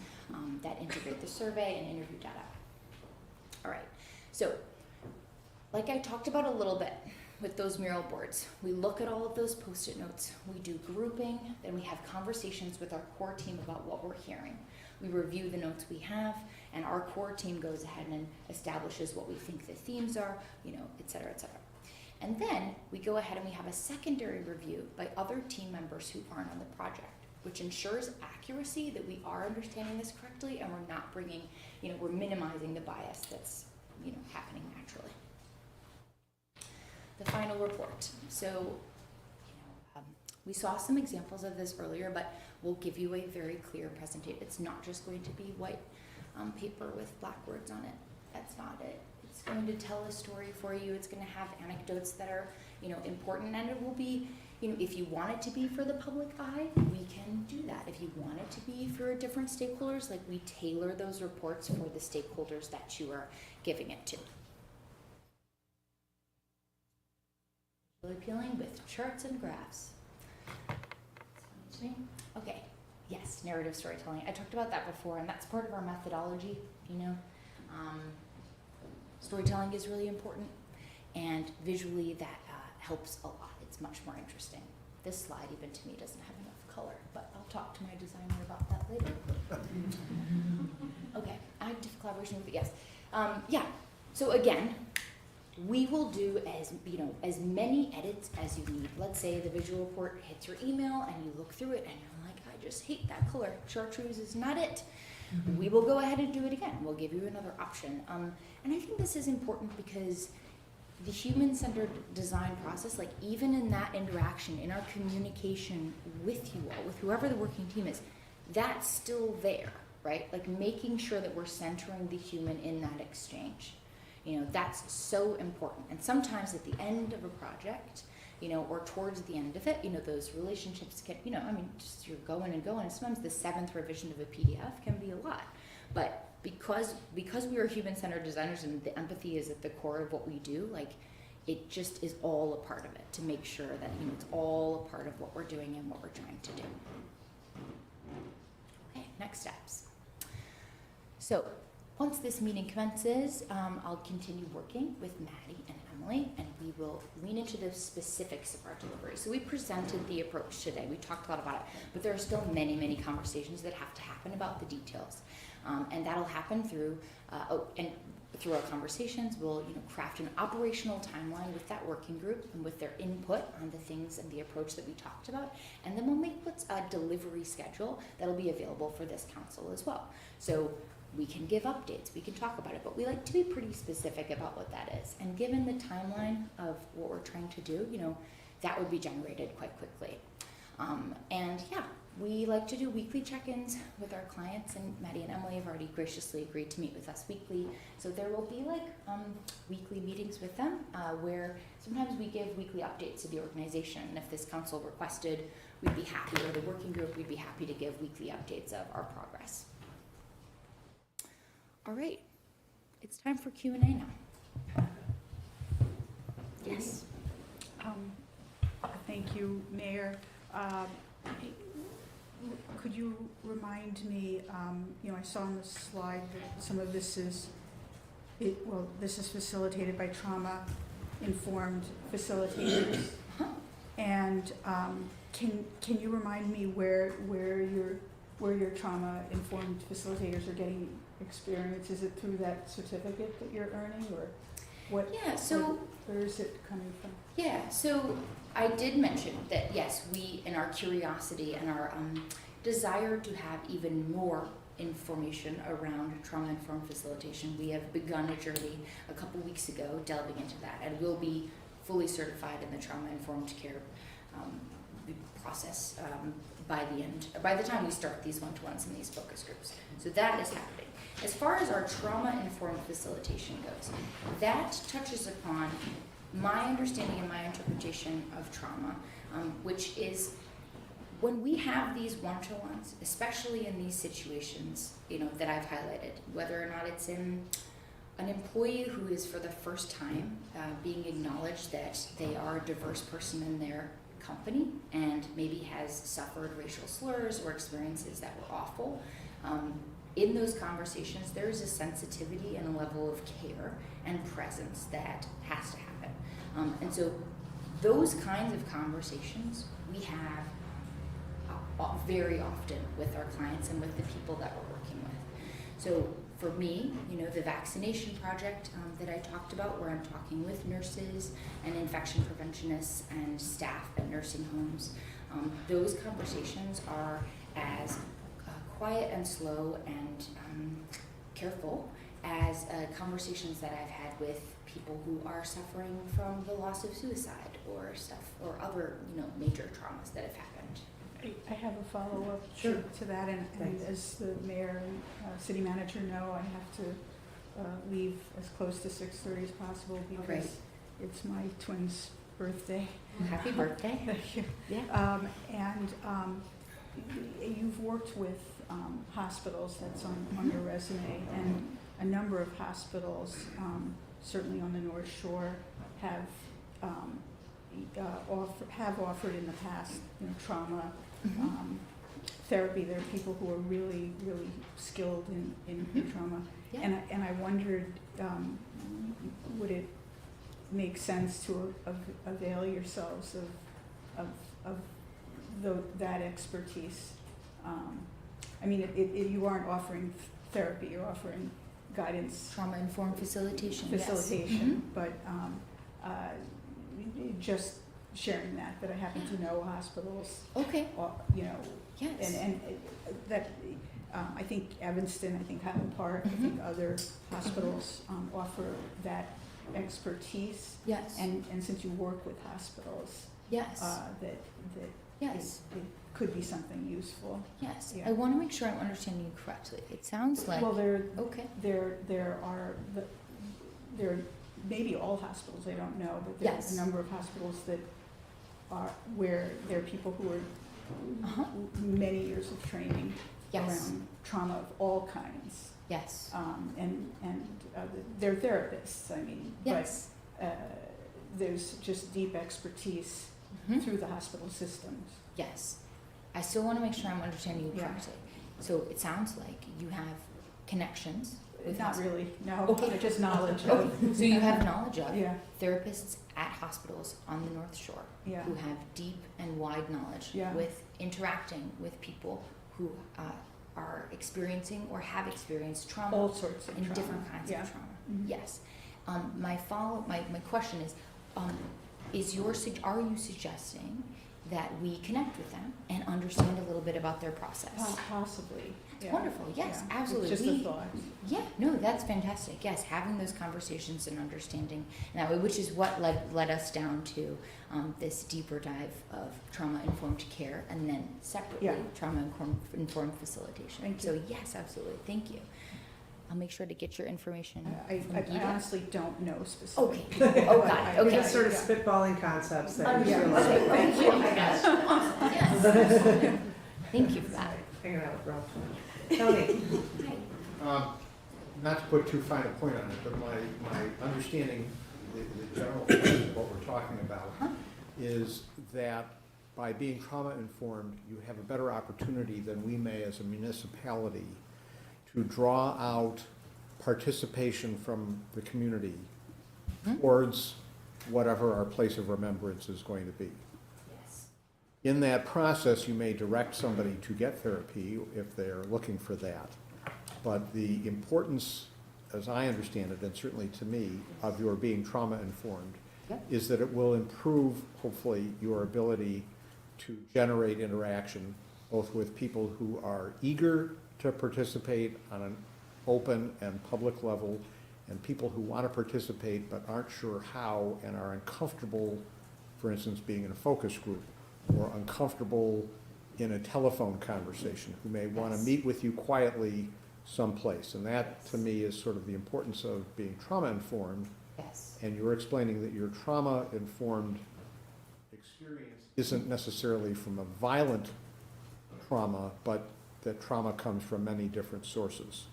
F: that integrate the survey and interview data. All right, so like I talked about a little bit with those mural boards, we look at all of those Post-it notes, we do grouping, then we have conversations with our core team about what we're hearing. We review the notes we have, and our core team goes ahead and establishes what we think the themes are, et cetera, et cetera. And then we go ahead and we have a secondary review by other team members who aren't on the project, which ensures accuracy, that we are understanding this correctly and we're not bringing, we're minimizing the bias that's, happening naturally. The final report. So, we saw some examples of this earlier, but we'll give you a very clear presentation. It's not just going to be white paper with black words on it. That's not it. It's going to tell a story for you. It's going to have anecdotes that are, important, and it will be, if you want it to be for the public eye, we can do that. If you want it to be for different stakeholders, like we tailor those reports for the stakeholders that you are giving it to. Really appealing with charts and graphs. Okay, yes, narrative storytelling. I talked about that before, and that's part of our methodology, Storytelling is really important, and visually that helps a lot. It's much more interesting. This slide, even to me, doesn't have enough color, but I'll talk to my designer about that later. Okay, active collaboration with, yes. So again, we will do as many edits as you need. Let's say the visual report hits your email and you look through it and you're like, I just hate that color. Chartreuse is not it. Mm-hmm. We will go ahead and do it again. We'll give you another option. And I think this is important because the human-centered design process, like even in that interaction, in our communication with you all, with whoever the working team is, that's still there, right? Like making sure that we're centering the human in that exchange. That's so important. And sometimes at the end of a project, or towards the end of it, those relationships can, just you're going and going. And sometimes the 7th revision of a PDF can be a lot. But because we are human-centered designers and the empathy is at the core of what we do, like it just is all a part of it to make sure that, it's all a part of what we're doing and what we're trying to do. Okay, next steps. So, once this meeting commences, I'll continue working with Maddie and Emily, and we will lean into the specifics of our delivery. So we presented the approach today. We talked a lot about it, but there are still many, many conversations that have to happen about the details. And that'll happen through, through our conversations. We'll craft an operational timeline with that working group and with their input on the things and the approach that we talked about. And then we'll make what's a delivery schedule that'll be available for this council as well. So we can give updates, we can talk about it, but we like to be pretty specific about what that is. And given the timeline of what we're trying to do, that would be generated quite quickly. And yeah, we like to do weekly check-ins with our clients, and Maddie and Emily have already graciously agreed to meet with us weekly. So there will be weekly meetings with them where sometimes we give weekly updates to the organization. And if this council requested, we'd be happy, or the working group, we'd be happy to give weekly updates of our progress. All right, it's time for Q&A now. Yes.
E: Thank you, Mayor. Could you remind me, I saw on the slide that some of this is, this is facilitated by trauma-informed facilitators. And can you remind me where your trauma-informed facilitators are getting experience? Is it through that certificate that you're earning, or what? Yeah, so where is it coming from?
F: Yeah, so I did mention that yes, we, in our curiosity and our desire to have even more information around trauma-informed facilitation, we have begun a journey a couple weeks ago delving into that, and we'll be fully certified in the trauma-informed care process by the time we start these one-to-ones and these focus groups. So that is happening. As far as our trauma-informed facilitation goes, that touches upon my understanding and my interpretation of trauma, which is when we have these one-to-ones, especially in these situations, that I've highlighted, whether or not it's in an employee who is for the first time being acknowledged that they are a diverse person in their company and maybe has suffered racial slurs or experiences that were awful. In those conversations, there is a sensitivity and a level of care and presence that has to happen. And so those kinds of conversations we have very often with our clients and with the people that we're working with. So for me, the vaccination project that I talked about, where I'm talking with nurses and infection preventionists and staff at nursing homes, those conversations are as quiet and slow and careful as conversations that I've had with people who are suffering from the loss of suicide or other major traumas that have happened.
E: I have a follow-up
A: Sure.
E: to that, and
A: Thanks.
E: as the mayor and city manager know, I have to leave as close to 6:30 as possible because
F: Right.
E: it's my twin's birthday.
F: Happy birthday.
E: Thank you.
F: Yeah.
E: You've worked with hospitals, that's on your resume, and a number of hospitals, certainly on the North Shore, have offered in the past, trauma therapy. There are people who are really, really skilled in trauma.
F: Yeah.
E: And I wondered, would it make sense to avail yourselves of that expertise? You aren't offering therapy, you're offering guidance,
F: Trauma-informed facilitation. Yes.
E: facilitation, but just sharing that I happen to know hospitals,
F: Okay.
E: and
F: Yes.
E: that, I think Evanston, I think Highland Park, I think other hospitals offer that expertise.
F: Yes.
E: And since you work with hospitals,
F: Yes.
E: that
F: Yes.
E: it could be something useful.
F: Yes.
E: Yeah.
F: I want to make sure I'm understanding you correctly. It sounds like.
E: Well, there
F: Okay.
E: are maybe all hospitals, I don't know, but there are
F: Yes.
E: a number of hospitals that are where there are people who are
F: Uh-huh.
E: many years of training
F: Yes.
E: around trauma of all kinds,
F: Yes.
E: and they're therapists.
F: Yes.
E: But there's just deep expertise
F: Mhm.
E: through the hospital systems.
F: Yes. I still want to make sure I'm understanding you
E: Yeah.
F: correctly. So it sounds like you have connections with
E: Not really, no,
F: Okay.
E: just knowledge of.
F: Okay. So you have knowledge of
E: Yeah,
F: therapists at hospitals on the North Shore
E: yeah,
F: who have deep and wide knowledge
E: Yeah.
F: with interacting with people who are experiencing or have experienced trauma
E: all sorts of
F: and
E: trauma.
F: different kinds
E: Yeah.
F: of trauma.
E: Mhm.
F: Yes. My question is, are you suggesting that we connect with them and understand a little bit about their process?
E: Possibly, yeah.
F: Wonderful. Yes,
E: Yeah.
F: absolutely.
E: It's just a thought.
F: Yeah, no, that's fantastic. Yes, having those conversations and understanding that way, which is what led us down to this deeper dive of trauma-informed care, and then separately
E: Yeah.
F: trauma-informed facilitation.
E: Thank
F: So
E: you.
F: yes, absolutely. Thank you. I'll make sure to get your information.
E: I
F: from Gita.
E: honestly don't know specifically.
F: Okay. Oh, got it.
E: I-
F: Okay.
A: Just sort of
E: yeah.
A: spitballing concepts that you
E: Yeah.
A: feel like.
F: Thank you. Oh my gosh. Awesome. Yes. Thank you for that.
A: Hanging out with Ralph. Tony?
H: Not to put too fine a point on it, but my understanding, the general point of what we're talking about is that by being trauma-informed, you have a better opportunity than we may as a municipality to draw out participation from the community towards whatever our place of remembrance is going to be.
F: Yes.
H: In that process, you may direct somebody to get therapy if they're looking for that. But the importance, as I understand it, and certainly to me, of your being trauma-informed
F: Yep.
H: is that it will improve, hopefully, your ability to generate interaction, both with people who are eager to participate on an open and public level, and people who want to participate but aren't sure how and are uncomfortable, for instance, being in a focus group, or uncomfortable in a telephone conversation, who may want to
F: Yes.
H: meet with you quietly someplace. And that, to me, is sort of the importance of being trauma-informed.
F: Yes.
H: And you're explaining that your trauma-informed experience isn't necessarily from a violent trauma, but that trauma comes from many different sources.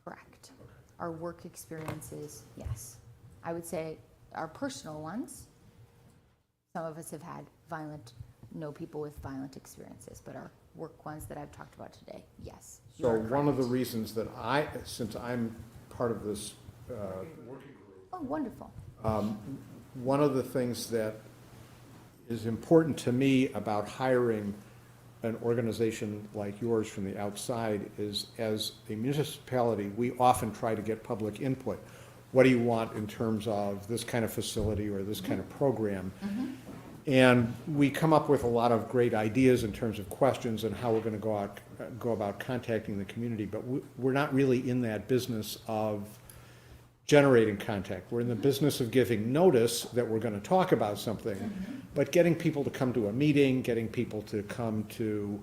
F: Correct. Our work experiences, yes. I would say our personal ones, some of us have had know people with violent experiences, but our work ones that I've talked about today, yes. you
H: So
F: are
H: one of the
F: correct.
H: reasons that since I'm part of this working group,
F: Oh, wonderful.
H: one of the things that is important to me about hiring an organization like yours from the outside is, as a municipality, we often try to get public input. What do you want in terms of this kind of facility or this kind of program? And we come up with a lot of great ideas in terms of questions and how we're going to go about contacting the community, but we're not really in that business of generating contact. We're in the business of giving notice that we're going to talk about something, but getting people to come to a meeting, getting people to come to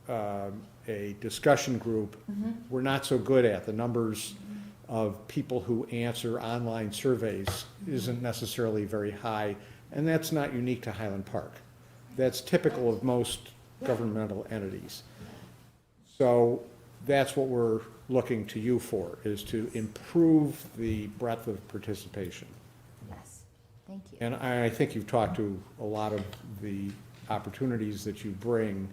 H: a discussion group, we're not so good at. The numbers of people who answer online surveys isn't necessarily very high, and that's not unique to Highland Park. That's typical of most governmental entities. So that's what we're looking to you for, is to improve the breadth of participation.
F: Yes, thank you.
H: And I think you've talked to a lot of the opportunities that you bring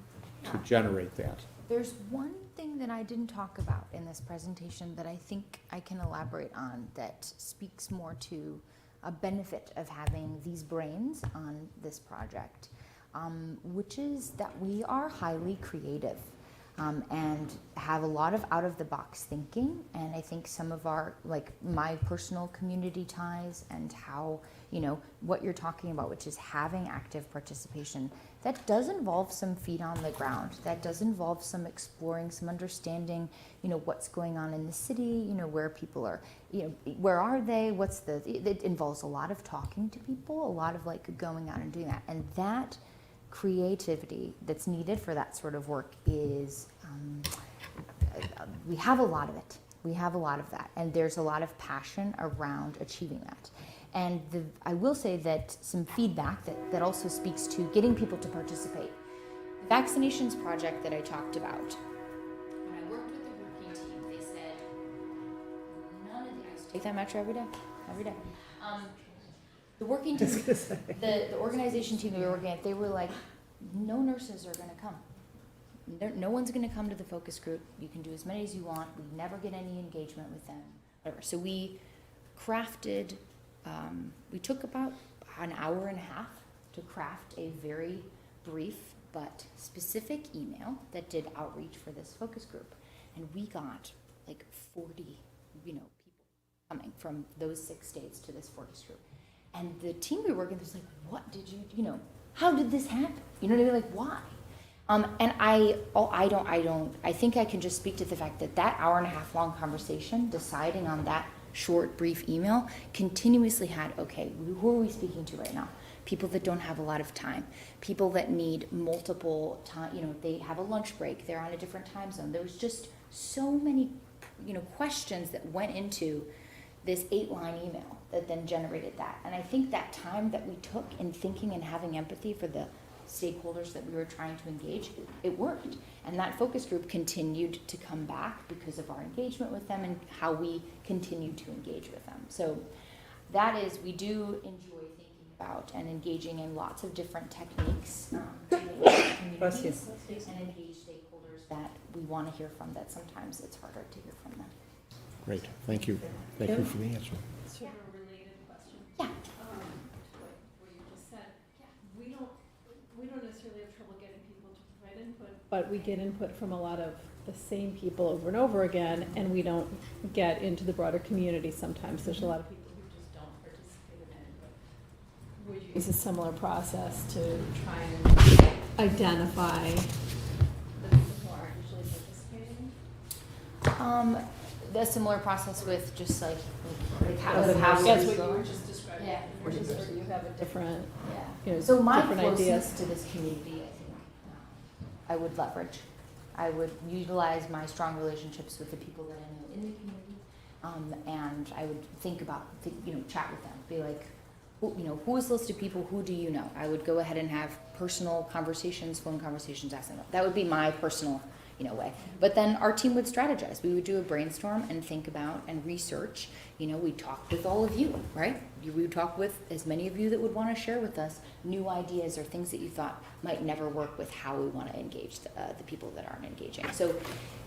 H: to generate that.
F: There's one thing that I didn't talk about in this presentation that I think I can elaborate on that speaks more to a benefit of having these brains on this project, which is that we are highly creative. And have a lot of out-of-the-box thinking, and I think some of our, like my personal community ties and how, what you're talking about, which is having active participation, that does involve some feet on the ground. That does involve some exploring, some understanding, what's going on in the city, where people are, where are they, it involves a lot of talking to people, a lot of like going out and doing that, and that creativity that's needed for that sort of work is, we have a lot of it. We have a lot of that. And there's a lot of passion around achieving that. And I will say that some feedback that also speaks to getting people to participate. The vaccinations project that I talked about, when I worked with the working team, they said, none of the, I used to take that metro every day. The working team, the organization team that we were working at, they were like, no nurses are going to come. No one's going to come to the focus group. You can do as many as you want. We never get any engagement with them, whatever. So we crafted, we took about an hour and a half to craft a very brief but specific email that did outreach for this focus group. And we got like 40, people coming from those 6 states to this focus group. And the team we were working with was like, what did you, how did this happen? You know what I mean? Like, why? And I think I can just speak to the fact that hour and a half long conversation, deciding on that short, brief email, continuously had, okay, who are we speaking to right now? People that don't have a lot of time, people that need multiple time, they have a lunch break, they're on a different time zone. There was just so many, questions that went into this 8-line email that then generated that. And I think that time that we took in thinking and having empathy for the stakeholders that we were trying to engage, it worked. And that focus group continued to come back because of our engagement with them and how we continue to engage with them. So that is, we do enjoy thinking about and engaging in lots of different techniques to engage communities and engage stakeholders that we want to hear from, that sometimes it's harder to hear from them.
H: Great, thank you. Thank you for the answer.
I: Sort of a related question.
F: Yeah.
I: To what you just said. We don't necessarily have trouble getting people to provide input, but we get input from a lot of the same people over and over again, and we don't get into the broader community sometimes. There's a lot of people who just don't participate in it, but would you use a similar process to try and identify the people who aren't usually participating?
F: The similar process with just like how
I: That's
F: we
I: what you
F: go.
I: were just describing.
F: Yeah.
I: Or you have a different,
F: Yeah. So my
I: different
F: closeness
I: ideas.
F: to this community, I think, I would leverage. I would utilize my strong relationships with the people that I know in the community, and I would think about, chat with them, be like, who is listed people, who do you know? I would go ahead and have personal conversations, phone conversations, asking them. That would be my personal, way. But then our team would strategize. We would do a brainstorm and think about and research. We talked with all of you, right? We would talk with as many of you that would want to share with us new ideas or things that you thought might never work with how we want to engage the people that aren't engaging. So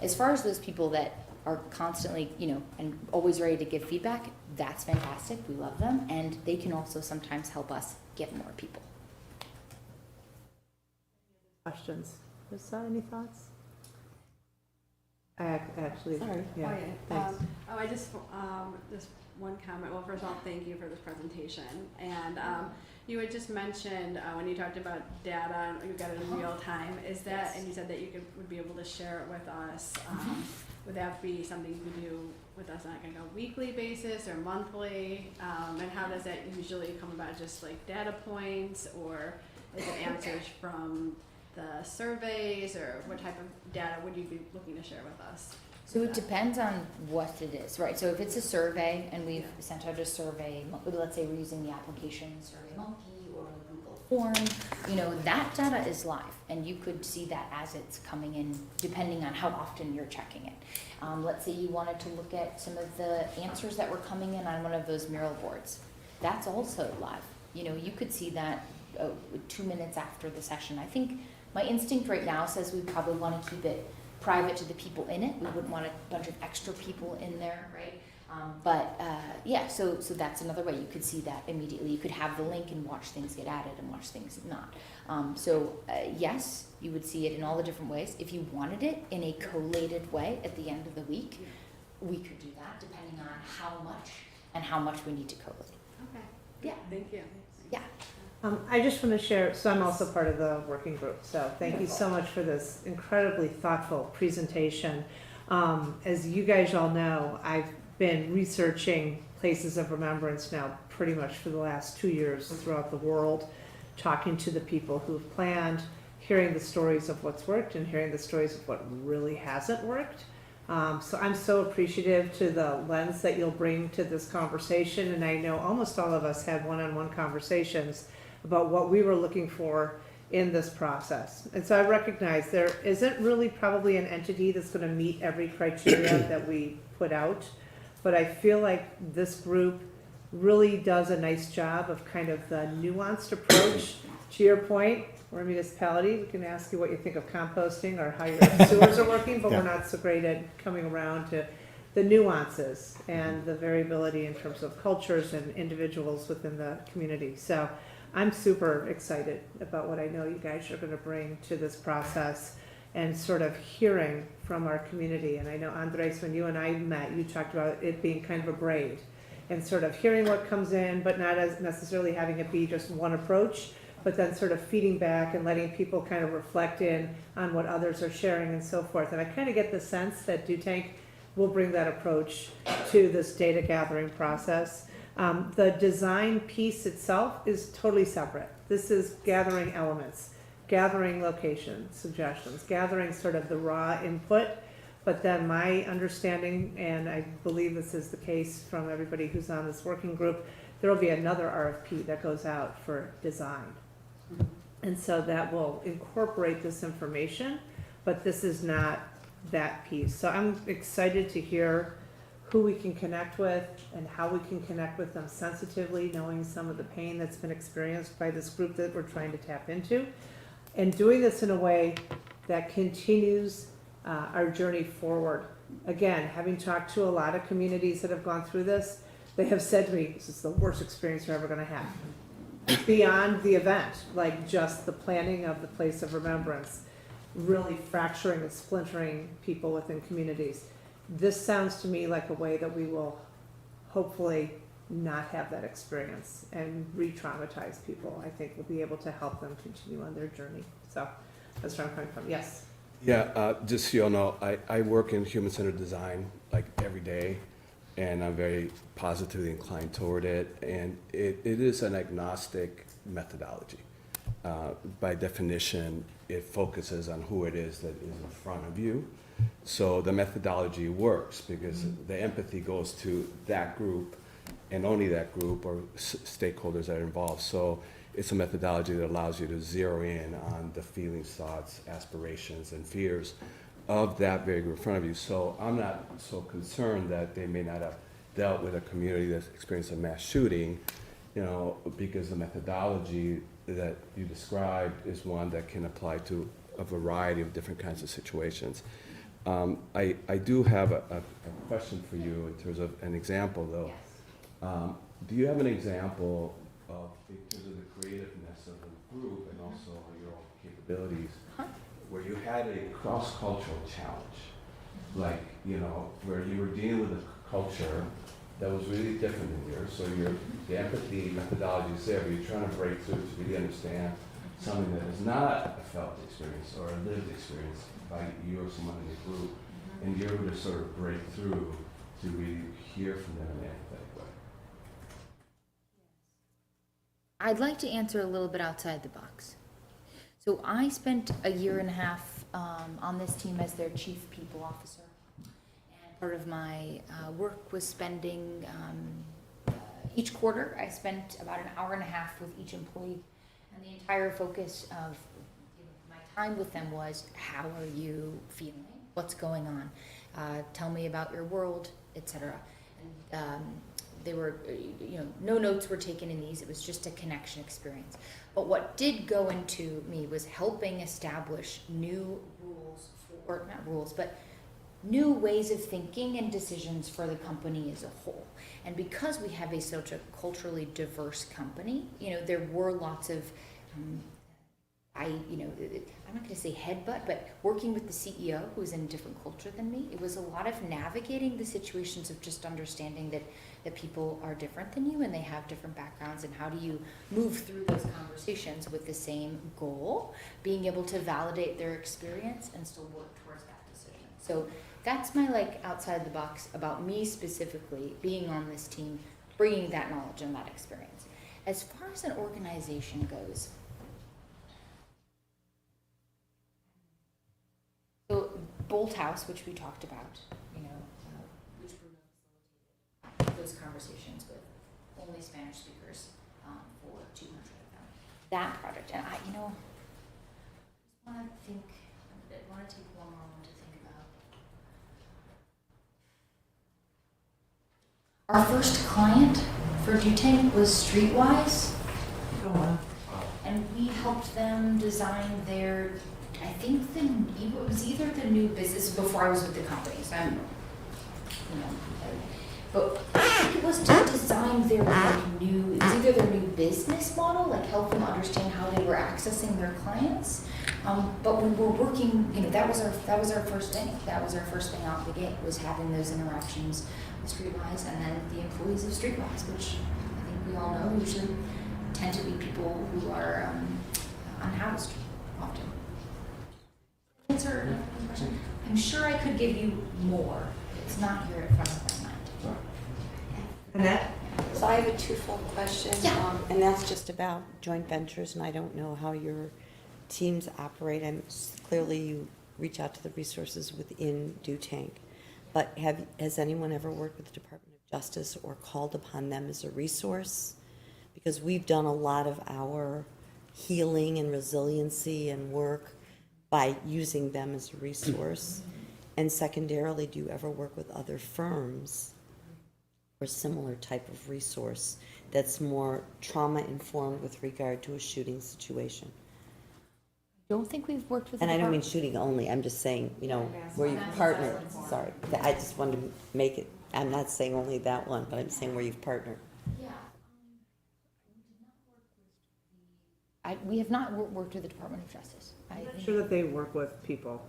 F: as far as those people that are constantly, and always ready to give feedback, that's fantastic. We love them. And they can also sometimes help us get more people.
A: Questions? Any thoughts? I actually,
F: Sorry.
A: yeah, thanks.
J: I just one comment. Well, first of all, thank you for this presentation. And you had just mentioned when you talked about data, you got it in real time. Is that, and you said that you would be able to share it with us. Would that be something you could do with us on like a weekly basis or monthly? And how does that usually come about? Just like data points, or is it answers from the surveys, or what type of data would you be looking to share with us?
F: So it depends on what it is, right? So if it's a survey and we've sent out a survey, let's say we're using the application SurveyMonkey or a Google form, that data is live, and you could see that as it's coming in, depending on how often you're checking it. Let's say you wanted to look at some of the answers that were coming in on one of those mural boards. That's also live. You could see that 2 minutes after the session. I think my instinct right now says we probably want to keep it private to the people in it. We wouldn't want a bunch of extra people in there, right? So that's another way you could see that immediately. You could have the link and watch things get added and watch things not. Yes, you would see it in all the different ways. If you wanted it in a collated way at the end of the week, we could do that depending on how much we need to collate.
J: Okay.
F: Yeah.
J: Thank you.
F: Yeah.
A: I just want to share, so I'm also part of the working group, so thank you so much for this incredibly thoughtful presentation. As you guys all know, I've been researching places of remembrance now pretty much for the last 2 years throughout the world, talking to the people who've planned, hearing the stories of what's worked and hearing the stories of what really hasn't worked. So I'm so appreciative to the lens that you'll bring to this conversation, and I know almost all of us had one-on-one conversations about what we were looking for in this process. And so I recognize there isn't really probably an entity that's going to meet every criteria that we put out, but I feel like this group really does a nice job of kind of the nuanced approach. To your point, we're a municipality, we can ask you what you think of composting or how your sewers are working, but we're not so great at coming around to the nuances and the variability in terms of cultures and individuals within the community. So I'm super excited about what I know you guys are going to bring to this process and sort of hearing from our community. And I know, Andres, when you and I met, you talked about it being kind of a braid and sort of hearing what comes in, but not as necessarily having it be just one approach, but then sort of feeding back and letting people kind of reflect in on what others are sharing and so forth. And I kind of get the sense that DuTank will bring that approach to this data gathering process. The design piece itself is totally separate. This is gathering elements, gathering location suggestions, gathering sort of the raw input. But then my understanding, and I believe this is the case from everybody who's on this working group, there will be another RFP that goes out for design. And so that will incorporate this information, but this is not that piece. So I'm excited to hear who we can connect with and how we can connect with them sensitively, knowing some of the pain that's been experienced by this group that we're trying to tap into, and doing this in a way that continues our journey forward. Again, having talked to a lot of communities that have gone through this, they have said to me, this is the worst experience you're ever going to have. Beyond the event, like just the planning of the place of remembrance, really fracturing and splintering people within communities. This sounds to me like a way that we will hopefully not have that experience and re-traumatize people. I think we'll be able to help them continue on their journey. So that's where I'm coming from. Yes?
G: Yeah, just so you all know, I work in human-centered design like every day, and I'm very positively inclined toward it. And it is an agnostic methodology. By definition, it focuses on who it is that is in front of you. So the methodology works because the empathy goes to that group, and only that group or stakeholders that are involved. So it's a methodology that allows you to zero in on the feelings, thoughts, aspirations, and fears of that very group in front of you. So I'm not so concerned that they may not have dealt with a community that's experienced a mass shooting, because the methodology that you described is one that can apply to a variety of different kinds of situations. I do have a question for you in terms of an example, though.
F: Yes.
G: Do you have an example of, in terms of the creativeness of the group and also your own capabilities, where you had a cross-cultural challenge, like, where you were dealing with a culture that was really different than yours, so the empathy methodology is there, but you're trying to break through to really understand something that is not a felt experience or a lived experience by you or someone in the group, and you're able to sort of break through to really hear from them in an empathetic way.
F: I'd like to answer a little bit outside the box. So I spent a year and a half on this team as their chief people officer. And part of my work was spending, each quarter, I spent about an hour and a half with each employee. And the entire focus of my time with them was, how are you feeling? What's going on? Tell me about your world, etc. And they were, no notes were taken in these. It was just a connection experience. But what did go into me was helping establish new rules, or not rules, but new ways of thinking and decisions for the company as a whole. And because we have such a culturally diverse company, there were lots of, I'm not going to say headbutt, but working with the CEO who's in a different culture than me, it was a lot of navigating the situations of just understanding that people are different than you and they have different backgrounds, and how do you move through those conversations with the same goal, being able to validate their experience and still work towards that decision. So that's my outside the box about me specifically being on this team, bringing that knowledge and that experience. As far as an organization goes, so Bolt House, which we talked about, which Bruno facilitated those conversations with only Spanish speakers for 200 of them. That project, and I just want to take one moment to think about. Our first client for Dutang was Streetwise.
A: Oh, wow.
F: And we helped them design their, I think it was either the new business before I was with the company, so I'm, but I think it was to design their it was either their new business model, help them understand how they were accessing their clients. But we were working, that was our first thing. That was our first thing out the gate, was having those interactions with Streetwise, and then the employees of Streetwise, which I think we all know usually tend to be people who are unhoused often. Answer the question. I'm sure I could give you more. It's not here in front of my mind.
A: Annette?
C: So I have a twofold question,
F: Yeah.
C: and that's just about joint ventures, and I don't know how your teams operate. Clearly you reach out to the resources within Dutang, but has anyone ever worked with the Department of Justice or called upon them as a resource? Because we've done a lot of our healing and resiliency and work by using them as a resource. And secondarily, do you ever work with other firms or similar type of resource that's more trauma-informed with regard to a shooting situation?
F: I don't think we've worked with.
C: And I don't mean shooting only, I'm just saying, where you've partnered, sorry. I just wanted to make it, I'm not saying only that one, but I'm saying where you've partnered.
F: Yeah. We have not worked with the Department of Justice.
A: I'm not sure that they work with people,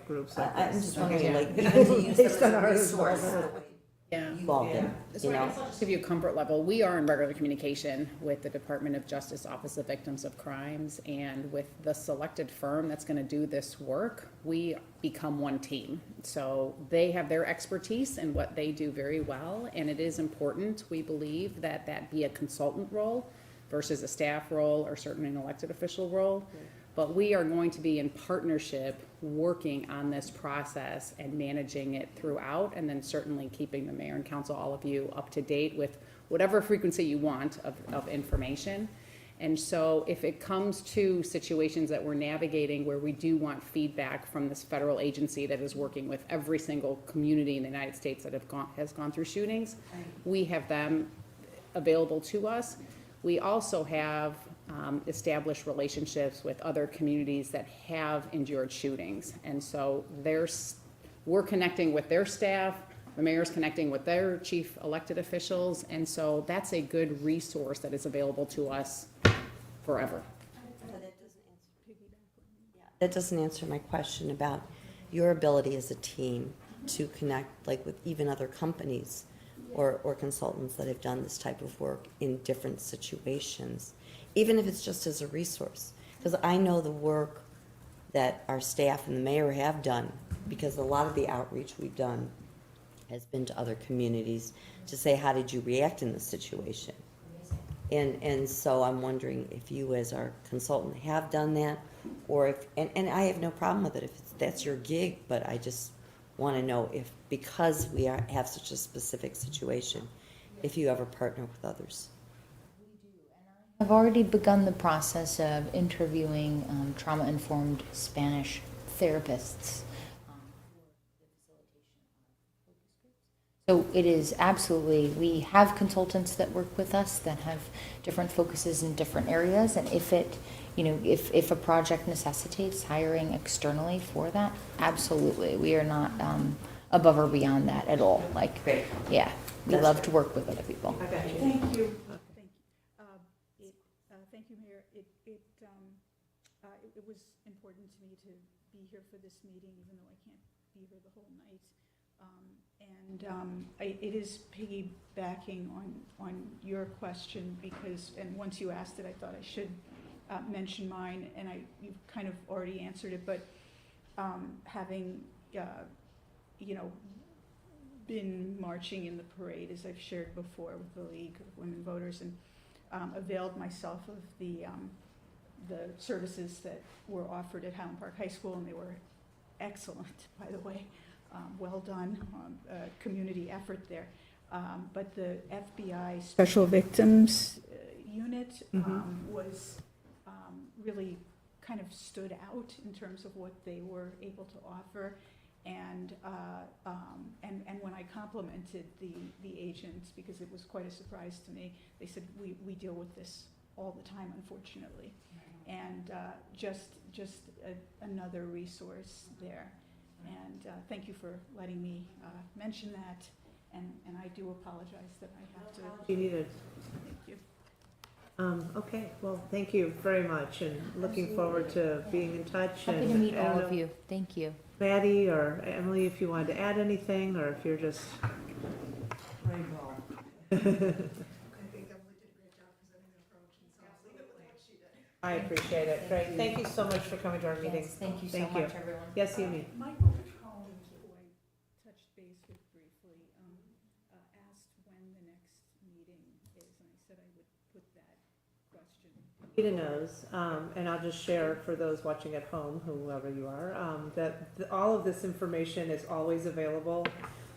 A: groups like
C: I'm
A: this.
C: just wondering,
A: Okay.
C: even to use them
A: Based
C: as
A: on
C: a
A: our
C: resource, the
A: involvement.
C: way
B: Yeah.
C: you all did,
B: So I guess I'll just give you a comfort level. We are in regular communication with the Department of Justice Office of Victims of Crimes, and with the selected firm that's going to do this work, we become one team. So they have their expertise in what they do very well, and it is important, we believe, that be a consultant role versus a staff role or certainly an elected official role. But we are going to be in partnership, working on this process and managing it throughout, and then certainly keeping the mayor and council, all of you, up to date with whatever frequency you want of information. And so if it comes to situations that we're navigating where we do want feedback from this federal agency that is working with every single community in the United States that has gone through shootings, we have them available to us. We also have established relationships with other communities that have endured shootings. And so we're connecting with their staff, the mayor's connecting with their chief elected officials, and so that's a good resource that is available to us forever.
C: That doesn't answer my question about your ability as a team to connect, like with even other companies or consultants that have done this type of work in different situations, even if it's just as a resource. Because I know the work that our staff and the mayor have done, because a lot of the outreach we've done has been to other communities to say, how did you react in this situation? And so I'm wondering if you as our consultant have done that, or if, and I have no problem with it if that's your gig, but I just want to know if, because we have such a specific situation, if you ever partner with others.
F: I've already begun the process of interviewing trauma-informed Spanish therapists. So it is absolutely, we have consultants that work with us that have different focuses in different areas, and if it, if a project necessitates hiring externally for that, absolutely, we are not above or beyond that at all. Like,
C: Great.
F: yeah, we love to work with other people.
A: I got you.
E: Thank you. Thank you, Mayor. It was important to me to be here for this meeting, even though I can't be here the whole night. It is piggybacking on your question because, and once you asked it, I thought I should mention mine, and you've kind of already answered it, but having, been marching in the parade, as I've shared before with the League of Women Voters, and availed myself of the services that were offered at Highland Park High School, and they were excellent, by the way. Well done, community effort there. But the FBI Special Victims Unit was really kind of stood out in terms of what they were able to offer. And when I complimented the agents, because it was quite a surprise to me, they said, we deal with this all the time, unfortunately. And just another resource there. And thank you for letting me mention that, and I do apologize that I have to.
A: You needed.
E: Thank you.
A: Okay, well, thank you very much, and looking forward to being in touch.
F: Happy to
A: and
F: meet
A: I don't
F: all of
A: know,
F: you. Thank you.
A: Maddie or Emily, if you wanted to add anything, or if you're just. I appreciate it. Great. Thank you so much for coming to our meeting.
F: Yes, thank you so
A: Thank
F: much, everyone.
A: Yes, you need.
E: Michael Cohn, who I touched base with briefly, asked when the next meeting is, and I said I would put that question.
A: Rita knows, and I'll just share for those watching at home, whoever you are, that all of this information is always available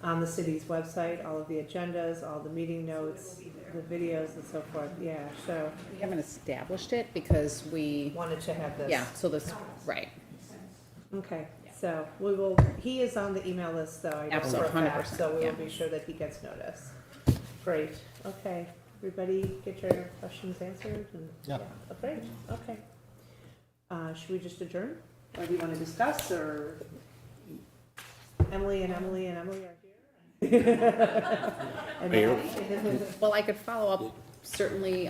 A: on the city's website, all of the agendas, all the meeting notes, the videos and so forth. Yeah, so
B: We haven't established it because we,
A: wanted to have this.
B: yeah, so this, right.
A: Okay, so we will, he is on the email list though, I guess, for a
B: Absolutely,
A: fact,
B: 100%,
A: so we
B: yeah.
A: will be sure that he gets notice. Great, okay. Everybody get your questions answered? And
H: Yeah.
A: Oh, great, okay. Should we just adjourn? Or do you want to discuss, or Emily and Emily and Emily are here? And
D: Mayor?
B: Well, I could follow up certainly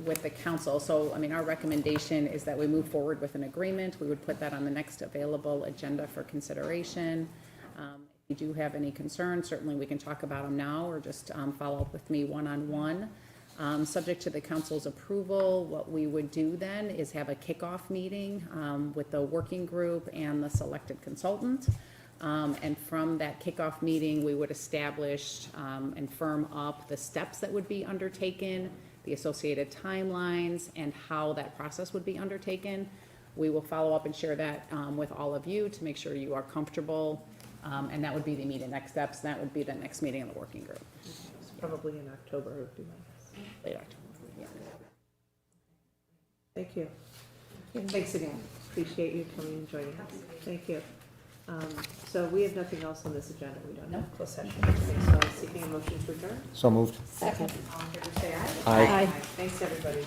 B: with the council. So, I mean, our recommendation is that we move forward with an agreement. We would put that on the next available agenda for consideration. If you do have any concerns, certainly we can talk about them now, or just follow up with me one-on-one. Subject to the council's approval, what we would do then is have a kickoff meeting with the working group and the selected consultant. And from that kickoff meeting, we would establish and firm up the steps that would be undertaken, the associated timelines, and how that process would be undertaken. We will follow up and share that with all of you to make sure you are comfortable. And that would be the immediate next steps. That would be the next meeting of the working group,
A: Probably in October would be my guess.
B: late October. Yeah.
A: Thank you. Thanks again. Appreciate you coming and joining us. Thank you. So we have nothing else on this agenda. We don't have closed session. So I'm seeking a motion to adjourn.
H: So moved.
A: Second. All in favor, say aye.
H: Aye.
A: Thanks, everybody.